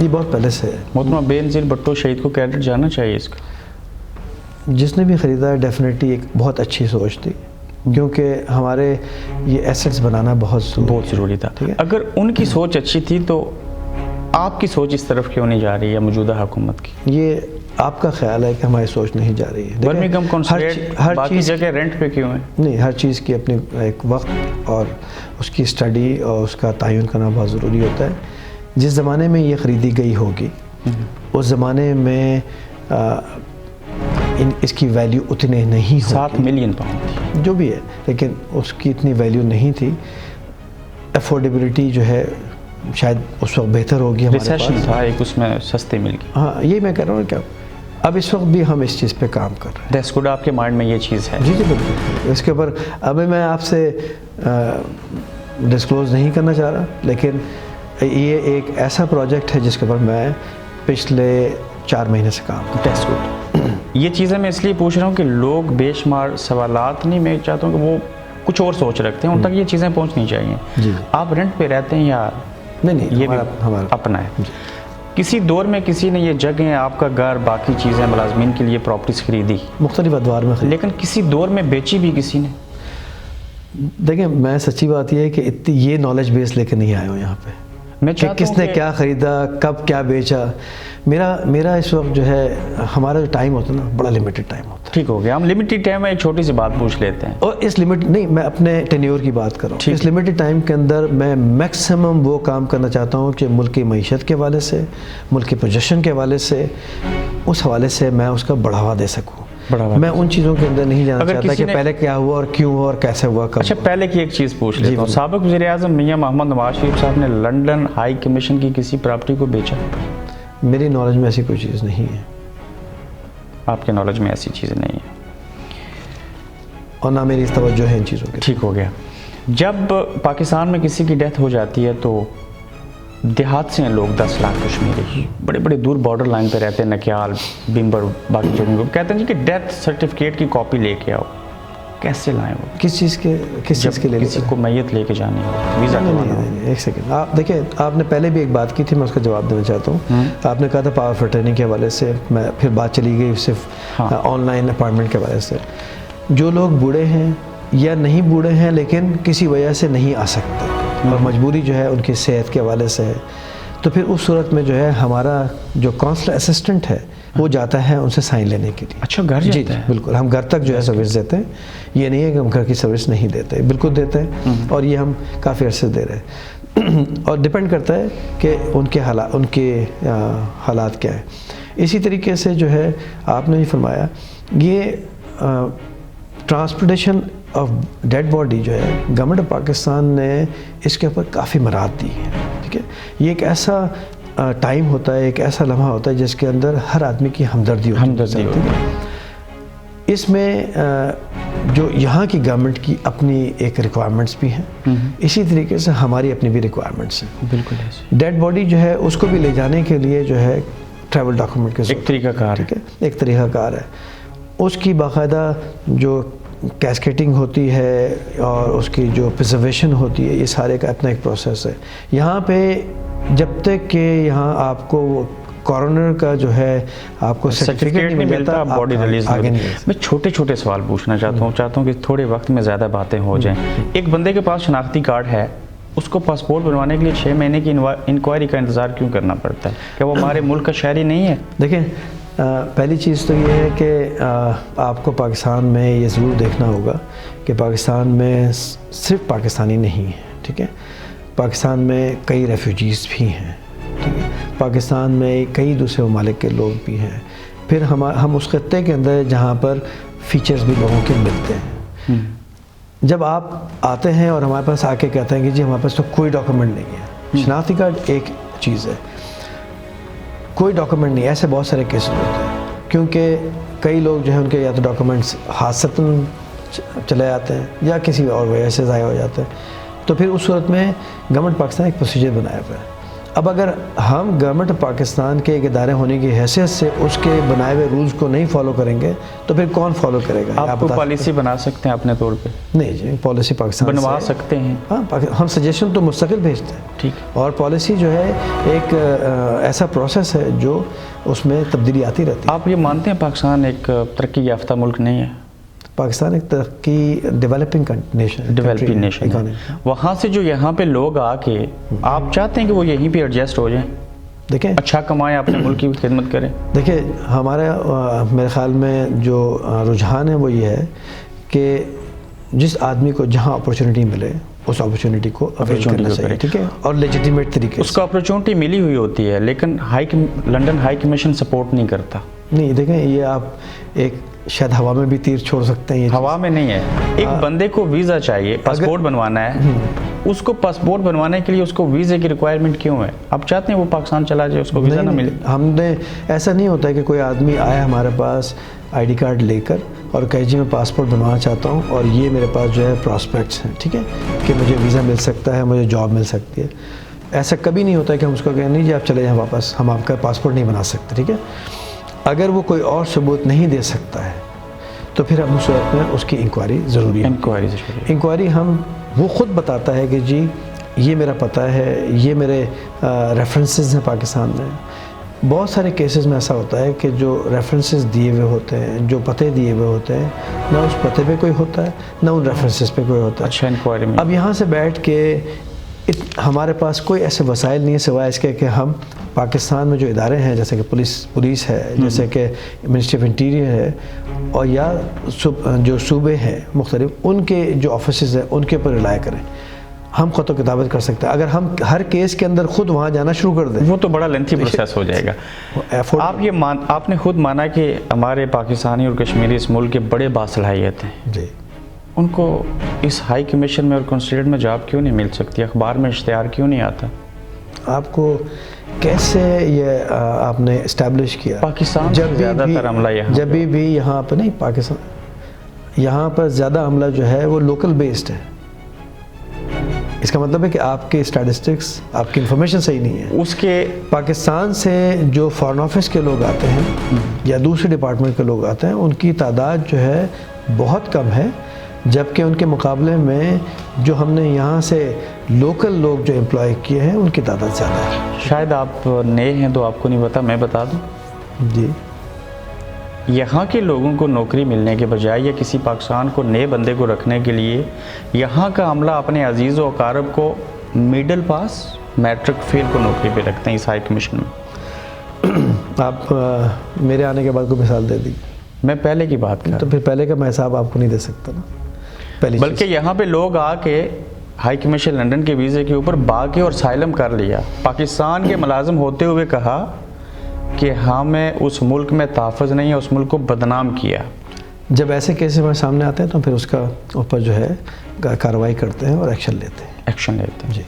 یہ بہت پہلے سے ہے. محترمہ بے نظیر بھٹو شہید کو کریڈٹ جانا چاہیے اس کا. جس نے بھی خریدا ہے ڈیفینیٹلی ایک بہت اچھی سوچ تھی, کیونکہ ہمارے یہ ایسٹس بنانا بہت ضروری تھا. اگر ان کی سوچ اچھی تھی تو آپ کی سوچ اس طرف کیوں نہیں جا رہی ہے موجودہ حکومت کی؟ یہ آپ کا خیال ہے کہ ہماری سوچ نہیں جا رہی ہے. برمنگھم کنسولیٹ باقی جگہ رینٹ پہ کیوں ہے؟ نہیں, ہر چیز کی اپنی ایک وقت اور اس کی اسٹڈی اور اس کا تعین کرنا بہت ضروری ہوتا ہے. جس زمانے میں یہ خریدی گئی ہوگی اس زمانے میں اس کی ویلیو اتنے نہیں ہوگی. 7 ملین پاؤنڈ جو بھی ہے, لیکن اس کی اتنی ویلیو نہیں تھی. افورڈیبلٹی جو ہے شاید اس وقت بہتر ہوگی ہمارے پاس. ریسیشن تھا ایک, اس میں سستے مل گئی. ہاں, یہی میں کہہ رہا ہوں کہ اب اس وقت بھی ہم اس چیز پہ کام کر رہے ہیں. That's good. آپ کے مائنڈ میں یہ چیز ہے؟ جی بالکل. اس کے اوپر ابھی میں آپ سے ڈسکلوز نہیں کرنا چاہ رہا, لیکن یہ ایک ایسا پروجیکٹ ہے جس کے اوپر میں پچھلے 4 مہینے سے کام کر رہا ہوں. یہ چیزیں میں اس لیے پوچھ رہا ہوں کہ لوگ بے شمار سوالات, نہیں میں چاہتا ہوں کہ وہ کچھ اور سوچ رکھتے ہیں, ان تک یہ چیزیں پہنچنی چاہیے. جی. آپ رینٹ پہ رہتے ہیں یا نہیں, یہ ہمارا اپنا ہے؟ کسی دور میں کسی نے یہ جگہیں, آپ کا گھر, باقی چیزیں ملازمین کے لیے پراپرٹیز خریدی, مختلف ادوار میں خریدی, لیکن کسی دور میں بیچی بھی کسی نے؟ دیکھیں, میں سچی بات یہ ہے کہ یہ نالج بیس لے کے نہیں آیا ہوں یہاں پہ میں کہ کس نے کیا خریدا, کب کیا بیچا. میرا اس وقت جو ہے, ہمارا جو ٹائم ہوتا ہے نا, بڑا لمیٹڈ ٹائم ہوتا ہے. ٹھیک ہو گیا, ہم لمیٹڈ ٹائم میں ایک چھوٹی سی بات پوچھ لیتے ہیں. اور اس نہیں, میں اپنے ٹینیور کی بات کر رہا ہوں. اس لمیٹڈ ٹائم کے اندر میں میکسیمم وہ کام کرنا چاہتا ہوں کہ ملک کی معیشت کے حوالے سے, ملک کی پوزیشن کے حوالے سے, اس حوالے سے میں اس کا بڑھاوا دے سکوں. میں ان چیزوں کے اندر نہیں جانا چاہتا کہ پہلے کیا ہوا اور کیوں ہوا اور کیسے ہوا. اچھا, پہلے کی ایک چیز پوچھ لیتا ہوں. سابق وزیر اعظم میاں محمد نواز شریف صاحب نے لنڈن ہائی کمیشن کی کسی پراپرٹی کو بیچا؟ میری نالج میں ایسی کوئی چیز نہیں ہے. آپ کے نالج میں ایسی چیزیں نہیں ہیں اور نہ میری توجہ ہے ان چیزوں کی. ٹھیک ہو گیا. جب پاکستان میں کسی کی ڈیتھ ہو جاتی ہے تو دیہات سے ہیں لوگ, 10 لاکھ کشمیری, بڑے بڑے دور بارڈر لائن پہ رہتے ہیں, نکیال, بمبر, باقی جگہوں کو, کہتے ہیں جی کہ ڈیتھ سرٹیفکیٹ کی کاپی لے کے آؤ. کیسے لائیں وہ؟ کس چیز کے لیے؟ کسی کو میت لے کے جانی ہو, ویزا کروانا ہو. ایک سیکنڈ, آپ دیکھیں, آپ نے پہلے بھی ایک بات کی تھی, میں اس کا جواب دینا چاہتا ہوں. آپ نے کہا تھا پاور آف اٹرنی کے حوالے سے, میں پھر بات چلی گئی صرف آن لائن اپائنٹمنٹ کے حوالے سے. جو لوگ بوڑھے ہیں یا نہیں بوڑھے ہیں لیکن کسی وجہ سے نہیں آ سکتے اور مجبوری جو ہے ان کی صحت کے حوالے سے ہے, تو پھر اس صورت میں جو ہے ہمارا جو کونسلر اسسٹنٹ ہے وہ جاتا ہے ان سے سائن لینے کے لیے. اچھا, گھر جاتا ہے؟ جی بالکل, ہم گھر تک جو ہے سروس دیتے ہیں. یہ نہیں ہے کہ ہم گھر کی سروس نہیں دیتے, بالکل دیتے ہیں, اور یہ ہم کافی عرصے دے رہے ہیں. اور ڈپینڈ کرتا ہے کہ ان کے حالات کیا ہیں. اسی طریقے سے جو ہے آپ نے یہ فرمایا, یہ ٹرانسپورٹیشن آف ڈیڈ باڈی جو ہے گورنمنٹ آف پاکستان نے اس کے اوپر کافی مراد دی ہے. ٹھیک ہے, یہ ایک ایسا ٹائم ہوتا ہے, ایک ایسا لمحہ ہوتا ہے جس کے اندر ہر آدمی کی ہمدردی ہوتی ہے. اس میں جو یہاں کی گورنمنٹ کی اپنی ایک ریکوائرمنٹس بھی ہیں, اسی طریقے سے ہماری اپنی بھی ریکوائرمنٹس ہیں. بالکل. ڈیڈ باڈی جو ہے اس کو بھی لے جانے کے لیے جو ہے ٹریول ڈاکومنٹ کے ایک طریقہ کار ہے. ٹھیک ہے, ایک طریقہ کار ہے. اس کی باقاعدہ جو کیسکیٹنگ ہوتی ہے اور اس کی جو پرزرویشن ہوتی ہے, یہ سارے کا اپنا ایک پروسیس ہے. یہاں پہ جب تک کہ یہاں آپ کو کورنر کا جو ہے آپ کو سرٹیفکیٹ نہیں ملتا, باڈی ریلیز نہیں. میں چھوٹے چھوٹے سوال پوچھنا چاہتا ہوں کہ تھوڑے وقت میں زیادہ باتیں ہو جائیں. ایک بندے کے پاس شناختی کارڈ ہے, اس کو پاسپورٹ بنوانے کے لیے 6 مہینے کی انکوائری کا انتظار کیوں کرنا پڑتا ہے؟ کیا وہ ہمارے ملک کا شہری نہیں ہے؟ دیکھیں, پہلی چیز تو یہ ہے کہ آپ کو پاکستان میں یہ ضرور دیکھنا ہوگا کہ پاکستان میں صرف پاکستانی نہیں ہے. ٹھیک ہے, پاکستان میں کئی ریفیوجیز بھی ہیں. ٹھیک ہے, پاکستان میں کئی دوسرے ممالک کے لوگ بھی ہیں. پھر ہم اس خطے کے اندر جہاں پر فیچرز بھی لوگوں کے ملتے ہیں. جب آپ آتے ہیں اور ہمارے پاس آ کے کہتے ہیں کہ جی ہمارے پاس تو کوئی ڈاکومنٹ نہیں ہے, شناختی کارڈ ایک چیز ہے, کوئی ڈاکومنٹ نہیں, ایسے بہت سارے کیسز ہوتے ہیں. کیونکہ کئی لوگ جو ہیں ان کے یا تو ڈاکومنٹس حادثتاً چلے جاتے ہیں یا کسی اور وجہ سے ضائع ہو جاتے ہیں. تو پھر اس صورت میں گورنمنٹ پاکستان ایک پروسیجر بنایا ہوا ہے. اب اگر ہم گورنمنٹ پاکستان کے ایک ادارے ہونے کی حیثیت سے اس کے بنائے ہوئے رولز کو نہیں فالو کریں گے تو پھر کون فالو کرے گا؟ آپ کو پالیسی بنا سکتے ہیں اپنے طور پہ؟ نہیں جی، پالیسی پاکستان بنوا سکتے ہیں؟ ہاں، ہم سجیشن تو مستقل بھیجتے ہیں، ٹھیک، اور پالیسی جو ہے ایک ایسا پروسیس ہے جو اس میں تبدیلی آتی رہتی ہے۔ آپ یہ مانتے ہیں پاکستان ایک ترقی یافتہ ملک نہیں ہے؟ پاکستان ایک ترقی ڈیولپنگ نیشن ہے۔ وہاں سے جو یہاں پہ لوگ آ کے آپ چاہتے ہیں کہ وہ یہیں پہ ایڈجسٹ ہو جائیں، دیکھیں اچھا کمائیں، اپنے ملک کی خدمت کریں؟ دیکھیں ہمارے میرے خیال میں جو رجحان ہے وہ یہ ہے کہ جس آدمی کو جہاں اپرچونٹی ملے اس اپرچونٹی کو اویل کرنا چاہیے، ٹھیک ہے، اور لیجیٹیمیٹ طریقے اس کو اپرچونٹی ملی ہوئی ہوتی ہے، لیکن لنڈن ہائی کمیشن سپورٹ نہیں کرتا۔ نہیں، دیکھیں یہ آپ ایک شاید ہوا میں بھی تیر چھوڑ سکتے ہیں، ہوا میں نہیں ہے۔ ایک بندے کو ویزا چاہیے، پاسپورٹ بنوانا ہے، اس کو پاسپورٹ بنوانے کے لیے اس کو ویزے کی ریکوائرمنٹ کیوں ہے؟ آپ چاہتے ہیں وہ پاکستان چلا جائے، اس کو ویزا نہ ملے؟ ہم نے ایسا نہیں ہوتا ہے کہ کوئی آدمی آیا ہمارے پاس آئی ڈی کارڈ لے کر اور کہے جی میں پاسپورٹ بنوانا چاہتا ہوں اور یہ میرے پاس جو ہے پراسپیکٹس ہیں، ٹھیک ہے، کہ مجھے ویزا مل سکتا ہے، مجھے جاب مل سکتی ہے۔ ایسا کبھی نہیں ہوتا ہے کہ ہم اس کو کہیں نہیں جی آپ چلے جائیں واپس، ہم آپ کا پاسپورٹ نہیں بنا سکتے، ٹھیک ہے۔ اگر وہ کوئی اور ثبوت نہیں دے سکتا ہے تو پھر ہم اس صورت میں اس کی انکوائری ضروری ہے۔ انکوائری وہ خود بتاتا ہے کہ جی یہ میرا پتہ ہے، یہ میرے ریفرنسز ہیں پاکستان میں۔ بہت سارے کیسز میں ایسا ہوتا ہے کہ جو ریفرنسز دیے ہوئے ہوتے ہیں، جو پتے دیے ہوئے ہوتے ہیں، نہ اس پتے پہ کوئی ہوتا ہے نہ ان ریفرنسز پہ کوئی ہوتا ہے۔ اچھا، انکوائری میں اب یہاں سے بیٹھ کے ہمارے پاس کوئی ایسے وسائل نہیں ہے سوائے اس کے کہ ہم پاکستان میں جو ادارے ہیں جیسے کہ پولیس ہے، جیسے کہ منسٹری آف انٹیریئر ہے، اور یا جو صوبے ہیں مختلف، ان کے جو آفیسز ہیں ان کے اوپر رلائے کریں۔ ہم خط و کتابت کر سکتے ہیں۔ اگر ہم ہر کیس کے اندر خود وہاں جانا شروع کر دیں وہ تو بڑا لینتھی پروسیس ہو جائے گا۔ آپ نے خود مانا کہ ہمارے پاکستانی اور کشمیری اس ملک کے بڑے باصلاحیت ہیں، جی، ان کو اس ہائی کمیشن میں اور کنسلیٹ میں جاب کیوں نہیں مل سکتی؟ اخبار میں اشتہار کیوں نہیں آتا؟ آپ کو کیسے یہ آپ نے اسٹیبلش کیا؟ پاکستان سے زیادہ تر عملہ یہاں جب بھی یہاں پہ نہیں، پاکستان یہاں پر زیادہ عملہ جو ہے وہ لوکل بیسڈ ہے۔ اس کا مطلب ہے کہ آپ کے اسٹیٹسٹکس، آپ کی انفارمیشن صحیح نہیں ہے۔ اس کے پاکستان سے جو فارن آفس کے لوگ آتے ہیں یا دوسرے ڈپارٹمنٹ کے لوگ آتے ہیں ان کی تعداد جو ہے بہت کم ہے، جبکہ ان کے مقابلے میں جو ہم نے یہاں سے لوکل لوگ جو امپلائی کیے ہیں ان کی تعداد زیادہ ہے۔ شاید آپ نئے ہیں تو آپ کو نہیں پتا، میں بتا دوں۔ جی، یہاں کے لوگوں کو نوکری ملنے کے بجائے یا کسی پاکستان کو نئے بندے کو رکھنے کے لیے یہاں کا عملہ اپنے عزیز و اقارب کو میڈل پاس میٹرک فیل کو نوکری پہ رکھتے ہیں اس ہائی کمیشن میں۔ آپ میرے آنے کے بعد کوئی مثال دے دی؟ میں پہلے کی بات کر رہا ہوں، تو پھر پہلے کا میں حساب آپ کو نہیں دے سکتا نا، پہلی چیز۔ بلکہ یہاں پہ لوگ آ کے ہائی کمیشن لنڈن کے ویزے کے اوپر باغی اور سائلم کر لیا، پاکستان کے ملازم ہوتے ہوئے کہا کہ ہمیں اس ملک میں تحفظ نہیں ہے، اس ملک کو بدنام کیا۔ جب ایسے کیسز ہمارے سامنے آتے ہیں تو پھر اس کا اوپر جو ہے کارروائی کرتے ہیں اور ایکشن لیتے ہیں۔ جی،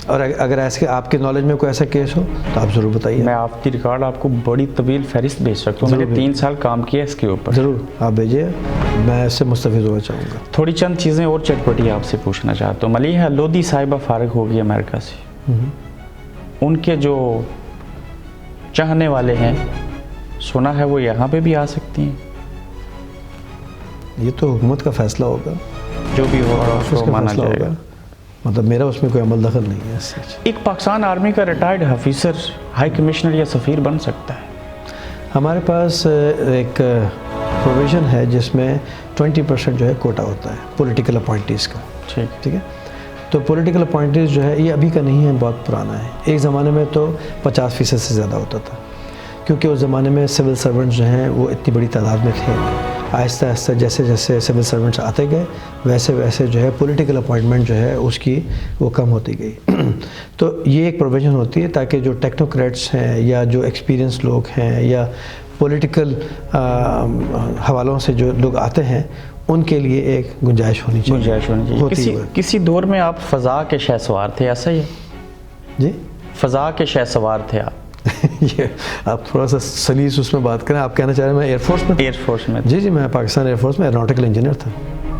اور اگر ایسے آپ کے نالج میں کوئی ایسا کیس ہو تو آپ ضرور بتائیے۔ میں آپ کی ریکارڈ آپ کو بڑی طویل فہرست بھیج سکتا ہوں، میں نے 3 سال کام کیا اس کے اوپر۔ ضرور آپ بھیجیے، میں اس سے مستفید ہونا چاہوں گا۔ تھوڑی چند چیزیں اور چٹپٹی آپ سے پوچھنا چاہتا ہوں۔ ملیحہ لودھی صاحبہ فارغ ہوگی امریکہ سے، ان کے جو چاہنے والے ہیں سنا ہے وہ یہاں پہ بھی آ سکتی ہیں؟ یہ تو حکومت کا فیصلہ ہوگا، جو بھی ہوگا اس کو مانا فیصلہ جائے گا۔ مطلب میرا اس میں کوئی عمل دخل نہیں ہے اس سے۔ ایک پاکستان آرمی کا ریٹائرڈ آفیسر ہائی کمشنر یا سفیر بن سکتا ہے؟ ہمارے پاس ایک پروویژن ہے جس میں 20% جو ہے کوٹا ہوتا ہے پولیٹیکل اپوائنٹیز کا، ٹھیک ہے۔ تو پولیٹیکل اپوائنٹیز جو ہے یہ ابھی کا نہیں ہے، بہت پرانا ہے۔ ایک زمانے میں تو 50% سے زیادہ ہوتا تھا، کیونکہ اس زمانے میں سول سرونٹس جو ہیں وہ اتنی بڑی تعداد میں تھے۔ آہستہ آہستہ جیسے جیسے سول سرونٹس آتے گئے ویسے ویسے جو ہے پولیٹیکل اپوائنٹمنٹ جو ہے اس کی وہ کم ہوتی گئی۔ تو یہ ایک پروویژن ہوتی ہے تاکہ جو ٹیکنوکریٹس ہیں یا جو ایکسپیرینس لوگ ہیں یا پولیٹیکل حوالوں سے جو لوگ آتے ہیں ان کے لیے ایک گنجائش ہونی چاہیے۔ کسی دور میں آپ فضا کے شہ سوار تھے، ایسا ہی ہے؟ جی، فضا کے شہ سوار تھے آپ؟ یہ آپ تھوڑا سا سلیس اس میں بات کریں، آپ کہنا چاہ رہے ہیں میں ایئر فورس میں؟ ایئر فورس میں؟ جی، میں پاکستان ایئر فورس میں ایروناٹیکل انجینئر تھا۔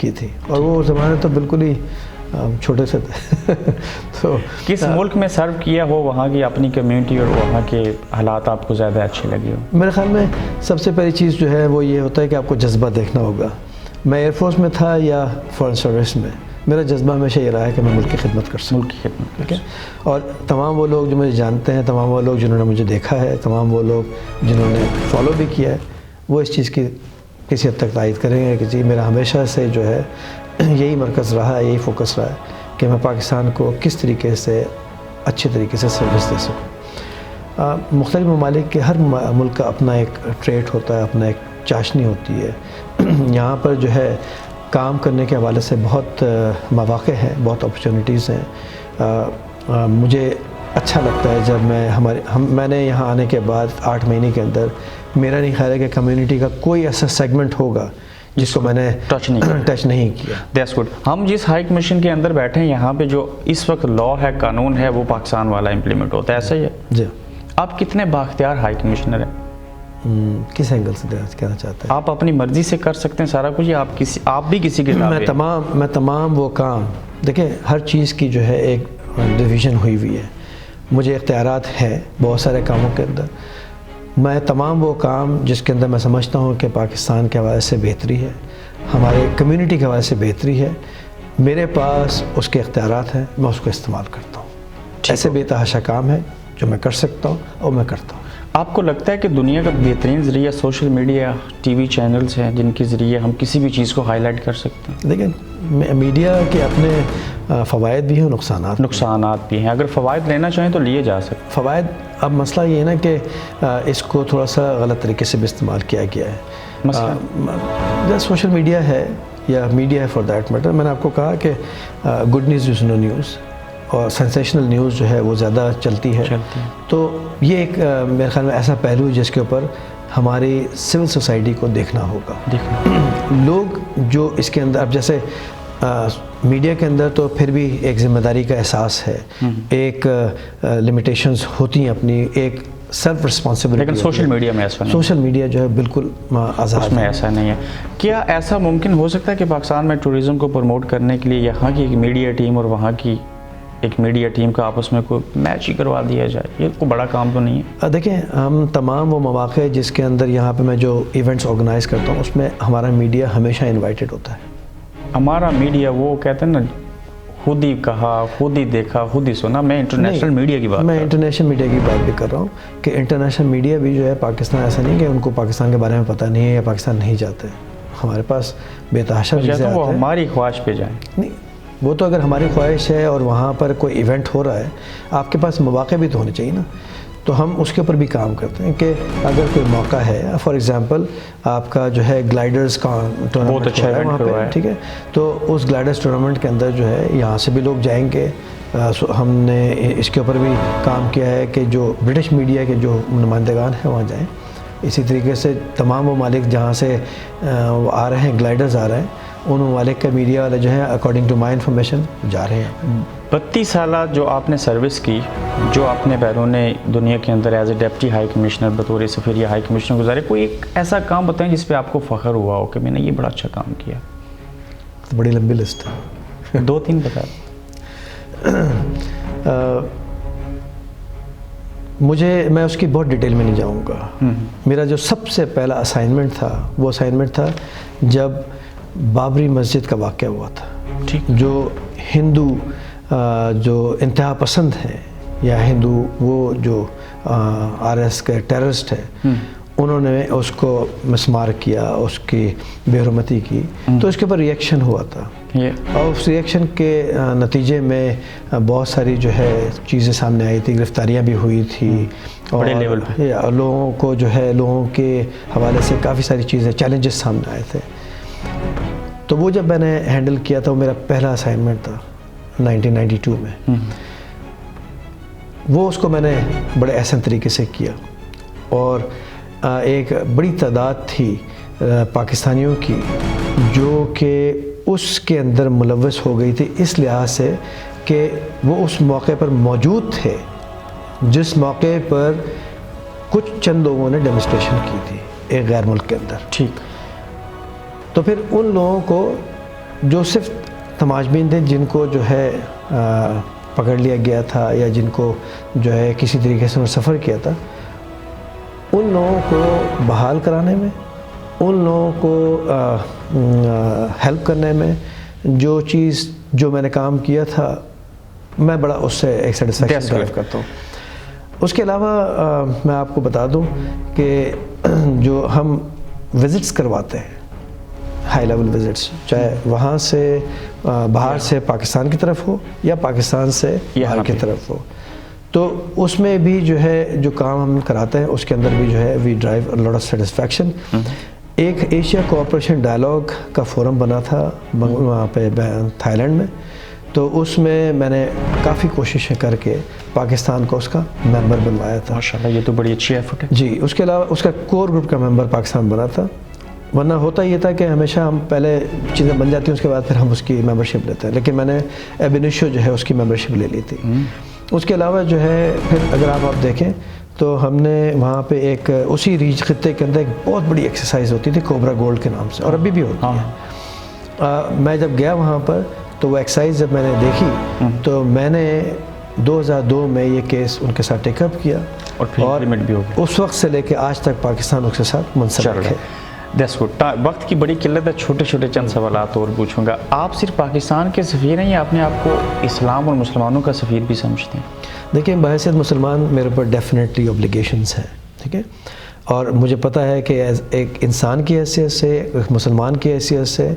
کی تھی, اور وہ زمانے تو بالکل ہی چھوٹے سے تھے. تو کس ملک میں سرو کیا ہو, وہاں کی اپنی کمیونٹی اور وہاں کے حالات آپ کو زیادہ اچھے لگے ہو؟ میرے خیال میں سب سے پہلی چیز جو ہے وہ یہ ہوتا ہے کہ آپ کو جذبہ دیکھنا ہوگا. میں ایئر فورس میں تھا یا فورن سروس میں, میرا جذبہ ہمیشہ یہ رہا ہے کہ میں ملک کی خدمت کر سکوں. ملک کی خدمت. ٹھیک ہے, اور تمام وہ لوگ جو مجھے جانتے ہیں, تمام وہ لوگ جنہوں نے مجھے دیکھا ہے, تمام وہ لوگ جنہوں نے فالو بھی کیا ہے, وہ اس چیز کی کسی حد تک تائید کریں گے کہ جی میرا ہمیشہ سے جو ہے یہی مرکز رہا ہے, یہی فوکس رہا ہے کہ میں پاکستان کو کس طریقے سے اچھے طریقے سے سروس دے سکوں. مختلف ممالک کے ہر ملک کا اپنا ایک ٹریٹ ہوتا ہے, اپنا ایک چاشنی ہوتی ہے. یہاں پر جو ہے کام کرنے کے حوالے سے بہت مواقع ہیں, بہت اپرچونیٹیز ہیں. مجھے اچھا لگتا ہے جب میں نے یہاں آنے کے بعد 8 مہینے کے اندر میرا نہیں خیال ہے کہ کمیونٹی کا کوئی ایسا سیگمنٹ ہوگا جس کو میں نے ٹچ نہیں کیا. That's good. ہم جس ہائی کمیشن کے اندر بیٹھے ہیں یہاں پہ جو اس وقت لا ہے, قانون ہے, وہ پاکستان والا امپلیمنٹ ہوتا ہے, ایسا ہی ہے؟ جی. آپ کتنے بااختیار ہائی کمشنر ہیں؟ کس اینگل سے کہنا چاہتے ہیں؟ آپ اپنی مرضی سے کر سکتے ہیں سارا کچھ, یا آپ بھی کسی کے تابع؟ میں تمام وہ کام, دیکھیں ہر چیز کی جو ہے ایک ڈویژن ہوئی ہوئی ہے. مجھے اختیارات ہیں بہت سارے کاموں کے اندر. میں تمام وہ کام جس کے اندر میں سمجھتا ہوں کہ پاکستان کے حوالے سے بہتری ہے, ہمارے کمیونٹی کے حوالے سے بہتری ہے, میرے پاس اس کے اختیارات ہیں, میں اس کو استعمال کرتا ہوں. ایسے بے تحاشا کام ہے جو میں کر سکتا ہوں اور میں کرتا ہوں. آپ کو لگتا ہے کہ دنیا کا بہترین ذریعہ social media, T V channels ہیں جن کے ذریعے ہم کسی بھی چیز کو ہائی لائٹ کر سکتے ہیں؟ دیکھیں میڈیا کے اپنے فوائد بھی ہیں, نقصانات بھی ہیں. اگر فوائد لینا چاہیں تو لیے جا سکتے ہیں. فوائد, اب مسئلہ یہ ہے نا کہ اس کو تھوڑا سا غلط طریقے سے بھی استعمال کیا گیا ہے. مثلا سوشل میڈیا ہے یا میڈیا ہے فار دیٹ میٹر, میں نے آپ کو کہا کہ good news is no news, اور سینسیشنل نیوز جو ہے وہ زیادہ چلتی ہے. تو یہ ایک میرے خیال میں ایسا پہلو ہے جس کے اوپر ہماری سول سوسائٹی کو دیکھنا ہوگا. لوگ جو اس کے اندر, اب جیسے میڈیا کے اندر تو پھر بھی ایک ذمہ داری کا احساس ہے, ایک لمیٹیشنز ہوتی ہیں اپنی, ایک سیلف رسپانسبلٹی. لیکن سوشل میڈیا میں ایسا نہیں, سوشل میڈیا جو ہے بالکل آزاد, اس میں ایسا نہیں ہے. کیا ایسا ممکن ہو سکتا ہے کہ پاکستان میں ٹورزم کو پروموٹ کرنے کے لیے یہاں کی ایک میڈیا ٹیم اور وہاں کی ایک میڈیا ٹیم کا آپس میں کوئی میچ ہی کروا دیا جائے؟ یہ کوئی بڑا کام تو نہیں ہے. دیکھیں ہم تمام وہ مواقع جس کے اندر یہاں پہ میں جو ایونٹس آرگنائز کرتا ہوں اس میں ہمارا میڈیا ہمیشہ انوائٹڈ ہوتا ہے. ہمارا میڈیا, وہ کہتے ہیں نا خود ہی کہا, خود ہی دیکھا, خود ہی سنا. میں انٹرنیشنل میڈیا کی بات, میں انٹرنیشنل میڈیا کی بات بھی کر رہا ہوں کہ انٹرنیشنل میڈیا بھی جو ہے پاکستان, ایسا نہیں کہ ان کو پاکستان کے بارے میں پتہ نہیں ہے یا پاکستان نہیں جاتے. ہمارے پاس بے تحاشا ویزے آتے ہیں. وہ ہماری خواہش پہ جائیں. نہیں, وہ تو اگر ہماری خواہش ہے اور وہاں پر کوئی ایونٹ ہو رہا ہے, آپ کے پاس مواقع بھی تو ہونے چاہیے نا. تو ہم اس کے اوپر بھی کام کرتے ہیں کہ اگر کوئی موقع ہے, فار ایگزامپل آپ کا جو ہے گلائڈرز کا بہت اچھا ایونٹ ہو رہا ہے, ٹھیک ہے, تو اس گلائڈرز ٹورنامنٹ کے اندر جو ہے یہاں سے بھی لوگ جائیں گے. ہم نے اس کے اوپر بھی کام کیا ہے کہ جو برٹش میڈیا کے جو نمائندگان ہیں وہاں جائیں. اسی طریقے سے تمام ممالک جہاں سے آ رہے ہیں, گلائڈرز آ رہے ہیں, ان ممالک کا میڈیا والے جو ہیں اکارڈنگ ٹو مائی انفارمیشن جا رہے ہیں. 32 سالہ جو آپ نے سروس کی, جو آپ نے بیرون دنیا کے اندر as a deputy high commissioner بطور سفیر یا ہائی کمشنر گزارے, کوئی ایک ایسا کام بتائیں جس پہ آپ کو فخر ہوا ہو کہ میں نے یہ بڑا اچھا کام کیا؟ تو بڑی لمبی لسٹ ہے, 2-3 بتا. میں اس کی بہت ڈیٹیل میں نہیں جاؤں گا. میرا جو سب سے پہلا اسائنمنٹ تھا وہ اسائنمنٹ تھا جب بابری مسجد کا واقعہ ہوا تھا. جو ہندو جو انتہا پسند ہیں یا ہندو وہ جو RS کے ٹیررسٹ ہیں, انہوں نے اس کو مسمار کیا, اس کی بے حرمتی کی, تو اس کے اوپر ریئیکشن ہوا تھا. اور اس ریئیکشن کے نتیجے میں بہت ساری جو ہے چیزیں سامنے آئی تھی, گرفتاریاں بھی ہوئی تھی, اور لوگوں کو جو ہے لوگوں کے حوالے سے کافی ساری چیزیں چیلنجز سامنے آئے تھے. تو وہ جب میں نے ہینڈل کیا تھا, وہ میرا پہلا اسائنمنٹ تھا 1992 میں. وہ اس کو میں نے بڑے احسن طریقے سے کیا, اور ایک بڑی تعداد تھی پاکستانیوں کی جو کہ اس کے اندر ملوث ہو گئی تھی, اس لحاظ سے کہ وہ اس موقع پر موجود تھے جس موقع پر کچھ چند لوگوں نے ڈیمونسٹریشن کی تھی ایک غیر ملک کے اندر. ٹھیک. تو پھر ان لوگوں کو جو صرف تماشبین تھے جن کو جو ہے پکڑ لیا گیا تھا یا جن کو جو ہے کسی طریقے سے سفر کیا تھا، ان لوگوں کو بحال کرانے میں، ان لوگوں کو ہیلپ کرنے میں، جو چیز جو میں نے کام کیا تھا میں بڑا اس سے ایک سیٹسفیکشن ڈرائیو کرتا ہوں۔ اس کے علاوہ میں آپ کو بتا دوں کہ جو ہم وزٹس کرواتے ہیں، ہائی لیول وزٹس، چاہے وہاں سے باہر سے پاکستان کی طرف ہو یا پاکستان سے باہر کی طرف ہو، تو اس میں بھی جو ہے جو کام ہم کراتے ہیں اس کے اندر بھی جو ہے وی ڈرائیو لاٹ آف سیٹسفیکشن۔ ایک ایشیا کوآپریشن ڈائلاگ کا فورم بنا تھا وہاں پہ تھائی لینڈ میں، تو اس میں نے کافی کوششیں کر کے پاکستان کو اس کا ممبر بنوایا تھا۔ ماشاءاللہ، یہ تو بڑی اچھی ایفرٹ ہے جی، اس کے علاوہ اس کا کور گروپ کا ممبر پاکستان بنا تھا، ورنہ ہوتا یہ تھا کہ ہمیشہ ہم پہلے چیزیں بن جاتی ہیں اس کے بعد پھر ہم اس کی ممبرشپ لیتے ہیں، لیکن میں نے ایب انیشیو جو ہے اس کی ممبرشپ لے لی تھی۔ اس کے علاوہ جو ہے پھر اگر آپ دیکھیں تو ہم نے وہاں پہ ایک اسی ریج خطے کے اندر ایک بہت بڑی ایکسرسائز ہوتی تھی کوبرا گولڈ کے نام سے، اور ابھی بھی ہوتی ہے۔ میں جب گیا وہاں پر تو وہ ایکسرسائز جب میں نے دیکھی تو میں نے 2002 میں یہ کیس ان کے ساتھ ٹیک اپ کیا، اور پھر امپلیمنٹ بھی ہو گیا۔ اس وقت سے لے کے آج تک پاکستان اس کے ساتھ منسلک ہے۔ That's good. وقت کی بڑی قلت ہے، چھوٹے چھوٹے چند سوالات اور پوچھوں گا۔ آپ صرف پاکستان کے سفیر ہیں یا اپنے آپ کو اسلام اور مسلمانوں کا سفیر بھی سمجھتے ہیں؟ دیکھیں، بحیثیت مسلمان میرے اوپر ڈیفینیٹلی اوبلیگیشنز ہیں، ٹھیک ہے، اور مجھے پتہ ہے کہ ایک انسان کی حیثیت سے، ایک مسلمان کی حیثیت سے،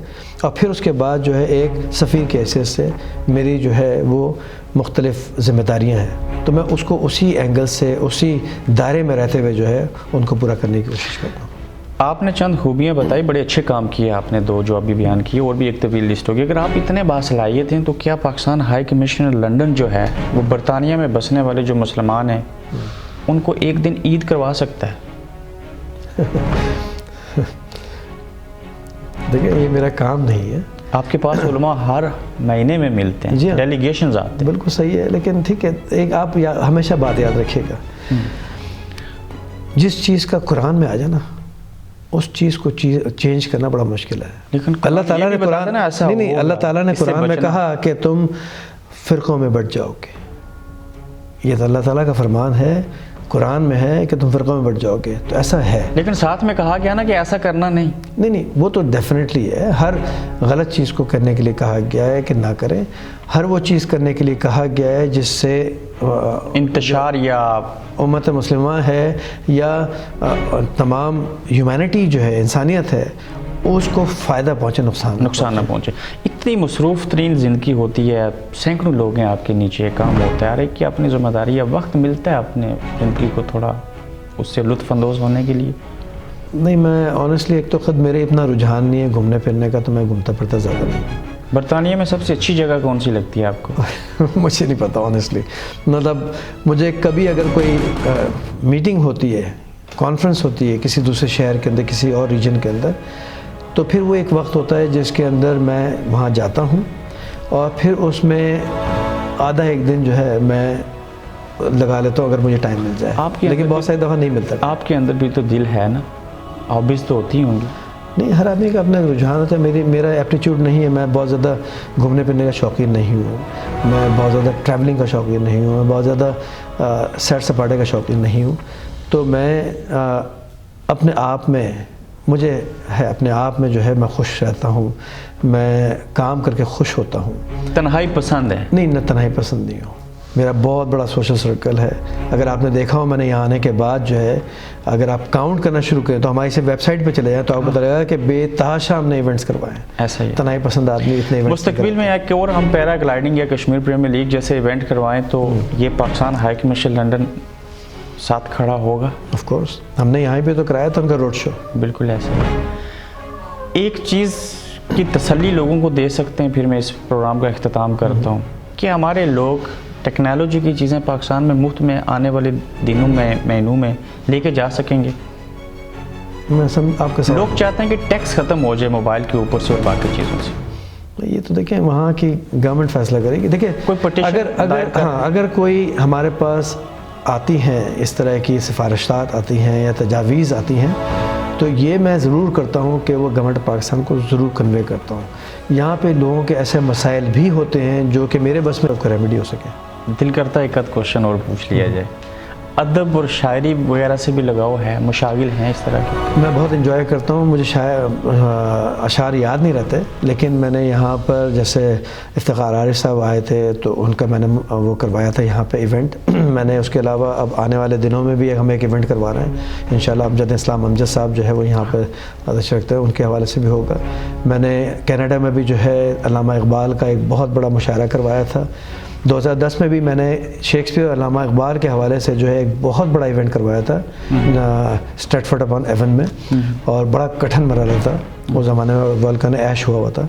اور پھر اس کے بعد جو ہے ایک سفیر کی حیثیت سے میری جو ہے وہ مختلف ذمہ داریاں ہیں، تو میں اس کو اسی اینگل سے، اسی دائرے میں رہتے ہوئے جو ہے ان کو پورا کرنے کی کوشش کرتا ہوں۔ آپ نے چند خوبیاں بتائی، بڑے اچھے کام کیے آپ نے، دو جو ابھی بیان کیے، اور بھی ایک طویل لسٹ ہوگی۔ اگر آپ اتنے باصلاحیت ہیں تو کیا پاکستان ہائی کمشنر لنڈن جو ہے وہ برطانیہ میں بسنے والے جو مسلمان ہیں ان کو ایک دن عید کروا سکتا ہے؟ دیکھیں، یہ میرا کام نہیں ہے۔ آپ کے پاس علماء ہر مہینے میں ملتے ہیں، جی ہاں، ڈیلیگیشنز آتے ہیں۔ بالکل صحیح ہے، لیکن ٹھیک ہے، ایک آپ ہمیشہ بات یاد رکھیے گا، جس چیز کا قرآن میں آ جائے نا اس چیز کو چینج کرنا بڑا مشکل ہے۔ لیکن اللہ تعالیٰ نے قرآن نہیں، اللہ تعالیٰ نے قرآن میں کہا کہ تم فرقوں میں بٹ جاؤ گے، یہ تو اللہ تعالیٰ کا فرمان ہے، قرآن میں ہے کہ تم فرقوں میں بٹ جاؤ گے، تو ایسا ہے۔ لیکن ساتھ میں کہا گیا نا کہ ایسا کرنا نہیں۔ نہیں، وہ تو ڈیفینیٹلی ہے، ہر غلط چیز کو کرنے کے لیے کہا گیا ہے کہ نہ کریں، ہر وہ چیز کرنے کے لیے کہا گیا ہے جس سے انتشار یا امت مسلمہ ہے یا تمام ہیومینٹی جو ہے، انسانیت ہے، اس کو فائدہ پہنچے، نقصان نہ پہنچے۔ اتنی مصروف ترین زندگی ہوتی ہے، سینکڑوں لوگ ہیں آپ کے نیچے، کام ہوتا ہے، ہر ایک کی اپنی ذمہ داری ہے، وقت ملتا ہے اپنے زندگی کو تھوڑا اس سے لطف اندوز ہونے کے لیے؟ نہیں، میں آنیسٹلی ایک تو خود میرے اتنا رجحان نہیں ہے گھومنے پھرنے کا، تو میں گھومتا پھرتا زیادہ نہیں۔ برطانیہ میں سب سے اچھی جگہ کون سی لگتی ہے آپ کو؟ مجھے نہیں پتا آنیسٹلی، مطلب مجھے کبھی اگر کوئی میٹنگ ہوتی ہے، کانفرنس ہوتی ہے کسی دوسرے شہر کے اندر، کسی اور ریجن کے اندر، تو پھر وہ ایک وقت ہوتا ہے جس کے اندر میں وہاں جاتا ہوں، اور پھر اس میں آدھا ایک دن جو ہے میں لگا لیتا ہوں اگر مجھے ٹائم مل جائے، لیکن بہت ساری دفعہ نہیں ملتا۔ آپ کے اندر بھی تو دل ہے نا، ہابیز تو ہوتی ہوں گی؟ نہیں، ہر آدمی کا اپنا رجحان ہوتا ہے، میرا ایپٹیچیوڈ نہیں ہے، میں بہت زیادہ گھومنے پھرنے کا شوقین نہیں ہوں، میں بہت زیادہ ٹریولنگ کا شوقین نہیں ہوں، میں بہت زیادہ سیر سپاٹے کا شوقین نہیں ہوں، تو میں اپنے آپ میں مجھے ہے، اپنے آپ میں جو ہے میں خوش رہتا ہوں، میں کام کر کے خوش ہوتا ہوں۔ تنہائی پسند ہے؟ نہیں، نہ تنہائی پسند نہیں ہوں، میرا بہت بڑا سوشل سرکل ہے۔ اگر آپ نے دیکھا ہو، میں نے یہاں آنے کے بعد جو ہے اگر آپ کاؤنٹ کرنا شروع کریں تو ہماری سے ویب سائٹ پہ چلے جائیں تو آپ کو پتہ لگے گا کہ بے تحاشا ہم نے ایونٹس کروائے ہیں۔ ایسا ہی تنہائی پسند آدمی اتنے ایونٹس مستقبل میں ایک اور ہم پیرا گلائڈنگ یا کشمیر پریمیئر لیگ جیسے ایونٹ کروائیں تو یہ پاکستان ہائی کمیشن لنڈن ساتھ کھڑا ہوگا؟ آف کورس، ہم نے یہاں پہ تو کرایا تھا ان کا روڈ شو۔ بالکل ایسا ہی۔ ایک چیز کی تسلی لوگوں کو دے سکتے ہیں، پھر میں اس پروگرام کا اختتام کرتا ہوں، کہ ہمارے لوگ ٹیکنالوجی کی چیزیں پاکستان میں مفت میں آنے والے دنوں میں، مہینوں میں لے کے جا سکیں گے؟ آپ کا لوگ چاہتے ہیں کہ ٹیکس ختم ہو جائے موبائل کے اوپر سے اور باقی چیزوں سے۔ یہ تو دیکھیں وہاں کی گورنمنٹ فیصلہ کرے گی۔ دیکھیں، اگر کوئی ہمارے پاس آتی ہیں اس طرح کی سفارشات آتی ہیں یا تجاویز آتی ہیں تو تو یہ میں ضرور کرتا ہوں کہ وہ گورنمنٹ پاکستان کو ضرور کنوے کرتا ہوں. یہاں پہ لوگوں کے ایسے مسائل بھی ہوتے ہیں جو کہ میرے بس میں ریمیڈی ہو سکے. دل کرتا ہے ایک آدھ کوشچن اور پوچھ لیا جائے. ادب اور شاعری وغیرہ سے بھی لگاؤ ہے, مشاغل ہیں اس طرح کے؟ میں بہت انجوائے کرتا ہوں. مجھے اشعار یاد نہیں رہتے, لیکن میں نے یہاں پر جیسے افتخار عارف صاحب آئے تھے تو ان کا میں نے وہ کروایا تھا یہاں پہ ایونٹ. میں نے اس کے علاوہ اب آنے والے دنوں میں بھی ہم ایک ایونٹ کروا رہے ہیں انشاءاللہ. امجد اسلام امجد صاحب جو ہے وہ یہاں پہ ادش رکھتے ہیں, ان کے حوالے سے بھی ہوگا. میں نے کینیڈا میں بھی جو ہے علامہ اقبال کا ایک بہت بڑا مشاعرہ کروایا تھا. 2010 میں بھی میں نے شیکسپیئر اور علامہ اقبال کے حوالے سے جو ہے ایک بہت بڑا ایونٹ کروایا تھا اسٹریٹفورڈ اپان ایون میں, اور بڑا کٹھن مرحلہ تھا اس زمانے میں. اقبال کا نے عیش ہوا تھا,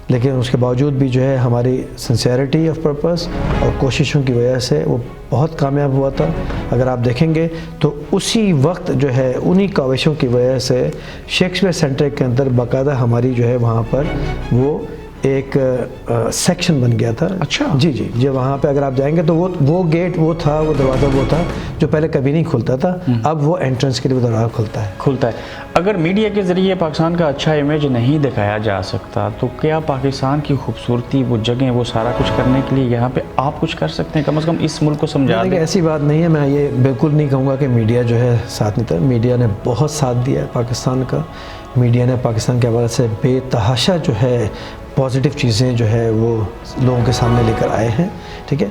لیکن اس کے باوجود بھی جو ہے ہماری سنسیئرٹی آف پرپس اور کوششوں کی وجہ سے وہ بہت کامیاب ہوا تھا. اگر آپ دیکھیں گے تو اسی وقت جو ہے انہی کاوشوں کی وجہ سے شیکسپیئر سینٹر کے اندر باقاعدہ ہماری جو ہے وہاں پر وہ ایک سیکشن بن گیا تھا. اچھا جی وہاں پہ اگر آپ جائیں گے تو وہ گیٹ وہ تھا, وہ دروازہ وہ تھا جو پہلے کبھی نہیں کھلتا تھا, اب وہ انٹرنس کے لیے دروازہ کھلتا ہے. اگر میڈیا کے ذریعے پاکستان کا اچھا امیج نہیں دکھایا جا سکتا تو کیا پاکستان کی خوبصورتی, وہ جگہیں, وہ سارا کچھ کرنے کے لیے یہاں پہ آپ کچھ کر سکتے ہیں؟ کم از کم اس ملک کو سمجھا دیں. ایسی بات نہیں ہے, میں یہ بالکل نہیں کہوں گا کہ میڈیا جو ہے ساتھ نہیں تھا. میڈیا نے بہت ساتھ دیا ہے پاکستان کا. میڈیا نے پاکستان کے حوالے سے بے تحاشا جو ہے پازیٹیو چیزیں جو ہے وہ لوگوں کے سامنے لے کر آئے ہیں. ٹھیک ہے,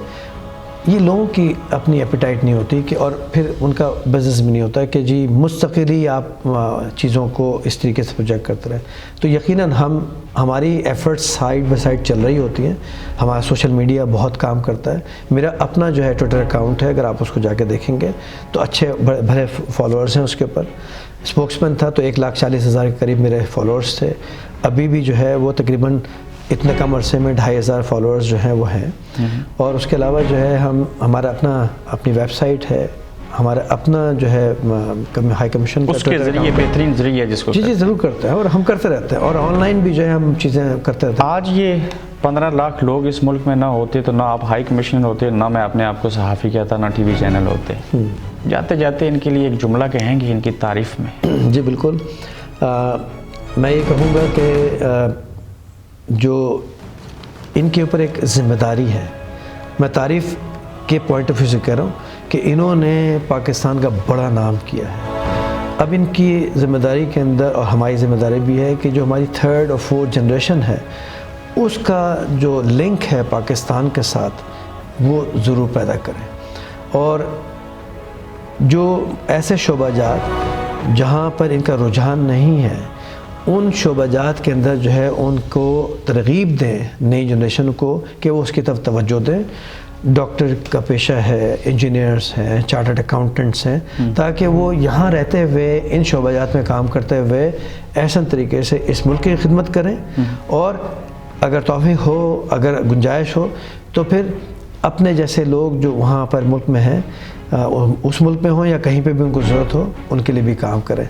یہ لوگوں کی اپنی ایپیٹائٹ نہیں ہوتی کہ, اور پھر ان کا بزنس بھی نہیں ہوتا کہ جی مستقلی آپ چیزوں کو اس طریقے سے پروجیکٹ کرتے رہیں. تو یقیناً ہماری ایفرٹس سائڈ بائی سائڈ چل رہی ہوتی ہیں. ہمارا سوشل میڈیا بہت کام کرتا ہے. میرا اپنا جو ہے ٹویٹر اکاؤنٹ ہے, اگر آپ اس کو جا کے دیکھیں گے تو اچھے بھلے فالوورز ہیں اس کے اوپر. اسپوکس مین تھا تو 1,40,000 کے قریب میرے فالوورز تھے. ابھی بھی جو ہے وہ تقریباً اتنے کم عرصے میں 2,500 فالوورز جو ہیں وہ ہیں. اور اس کے علاوہ جو ہے ہمارا اپنی ویب سائٹ ہے, ہمارا اپنا جو ہے ہائی کمیشن کا اس کے ذریعے بہترین ذریعہ جس کو جی ضرور کرتے ہیں, اور ہم کرتے رہتے ہیں, اور آن لائن بھی جو ہے ہم چیزیں کرتے رہتے ہیں. آج یہ 15 لاکھ لوگ اس ملک میں نہ ہوتے تو نہ آپ ہائی کمیشن ہوتے, نہ میں اپنے آپ کو صحافی کہتا, نہ ٹی وی چینل ہوتے. جاتے جاتے ان کے لیے ایک جملہ کہیں گے ان کی تعریف میں؟ جی بالکل, میں یہ کہوں گا کہ جو ان کے اوپر ایک ذمہ داری ہے, میں تعریف کے پوائنٹ آف ویو سے کہہ رہا ہوں کہ انہوں نے پاکستان کا بڑا نام کیا ہے. اب ان کی ذمہ داری کے اندر, اور ہماری ذمہ داری بھی ہے کہ جو ہماری 3rd اور 4th جنریشن ہے اس کا جو لنک ہے پاکستان کے ساتھ وہ ضرور پیدا کریں. اور جو ایسے شعبہ جات جہاں پر ان کا رجحان نہیں ہے, ان شعبہ جات کے اندر جو ہے ان کو ترغیب دیں, نئی جنریشن کو, کہ وہ اس کی طرف توجہ دیں. ڈاکٹر کا پیشہ ہے, انجینئرز ہیں, چارٹرڈ اکاؤنٹنٹس ہیں, تاکہ وہ یہاں رہتے ہوئے ان شعبہ جات میں کام کرتے ہوئے احسن طریقے سے اس ملک کی خدمت کریں. اور اگر توفیق ہو, اگر گنجائش ہو تو پھر اپنے جیسے لوگ جو وہاں پر ملک میں ہیں, اس ملک میں ہوں یا کہیں پہ بھی ان کو ضرورت ہو, ان کے لیے بھی کام کریں.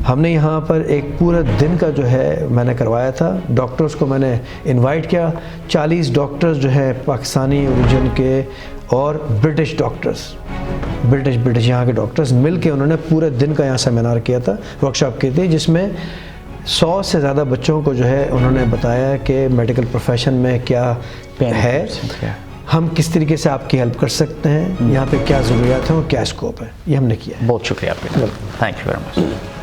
ہم نے یہاں پر ایک پورا دن کا جو ہے میں نے کروایا تھا. ڈاکٹرز کو میں نے انوائٹ کیا, 40 ڈاکٹرز جو ہے پاکستانی اوریجن کے اور برٹش ڈاکٹرز, برٹش یہاں کے ڈاکٹرز مل کے انہوں نے پورے دن کا یہاں سیمینار کیا تھا, ورکشاپ کی تھی, جس میں 100 سے زیادہ بچوں کو جو ہے انہوں نے بتایا کہ میڈیکل پروفیشن میں کیا ہے, ہم کس طریقے سے آپ کی ہیلپ کر سکتے ہیں, یہاں پہ کیا ضروریات ہیں اور کیا اسکوپ ہے. یہ ہم نے کیا ہے. بہت شکریہ آپ کا, تھینک یو ویری مچ.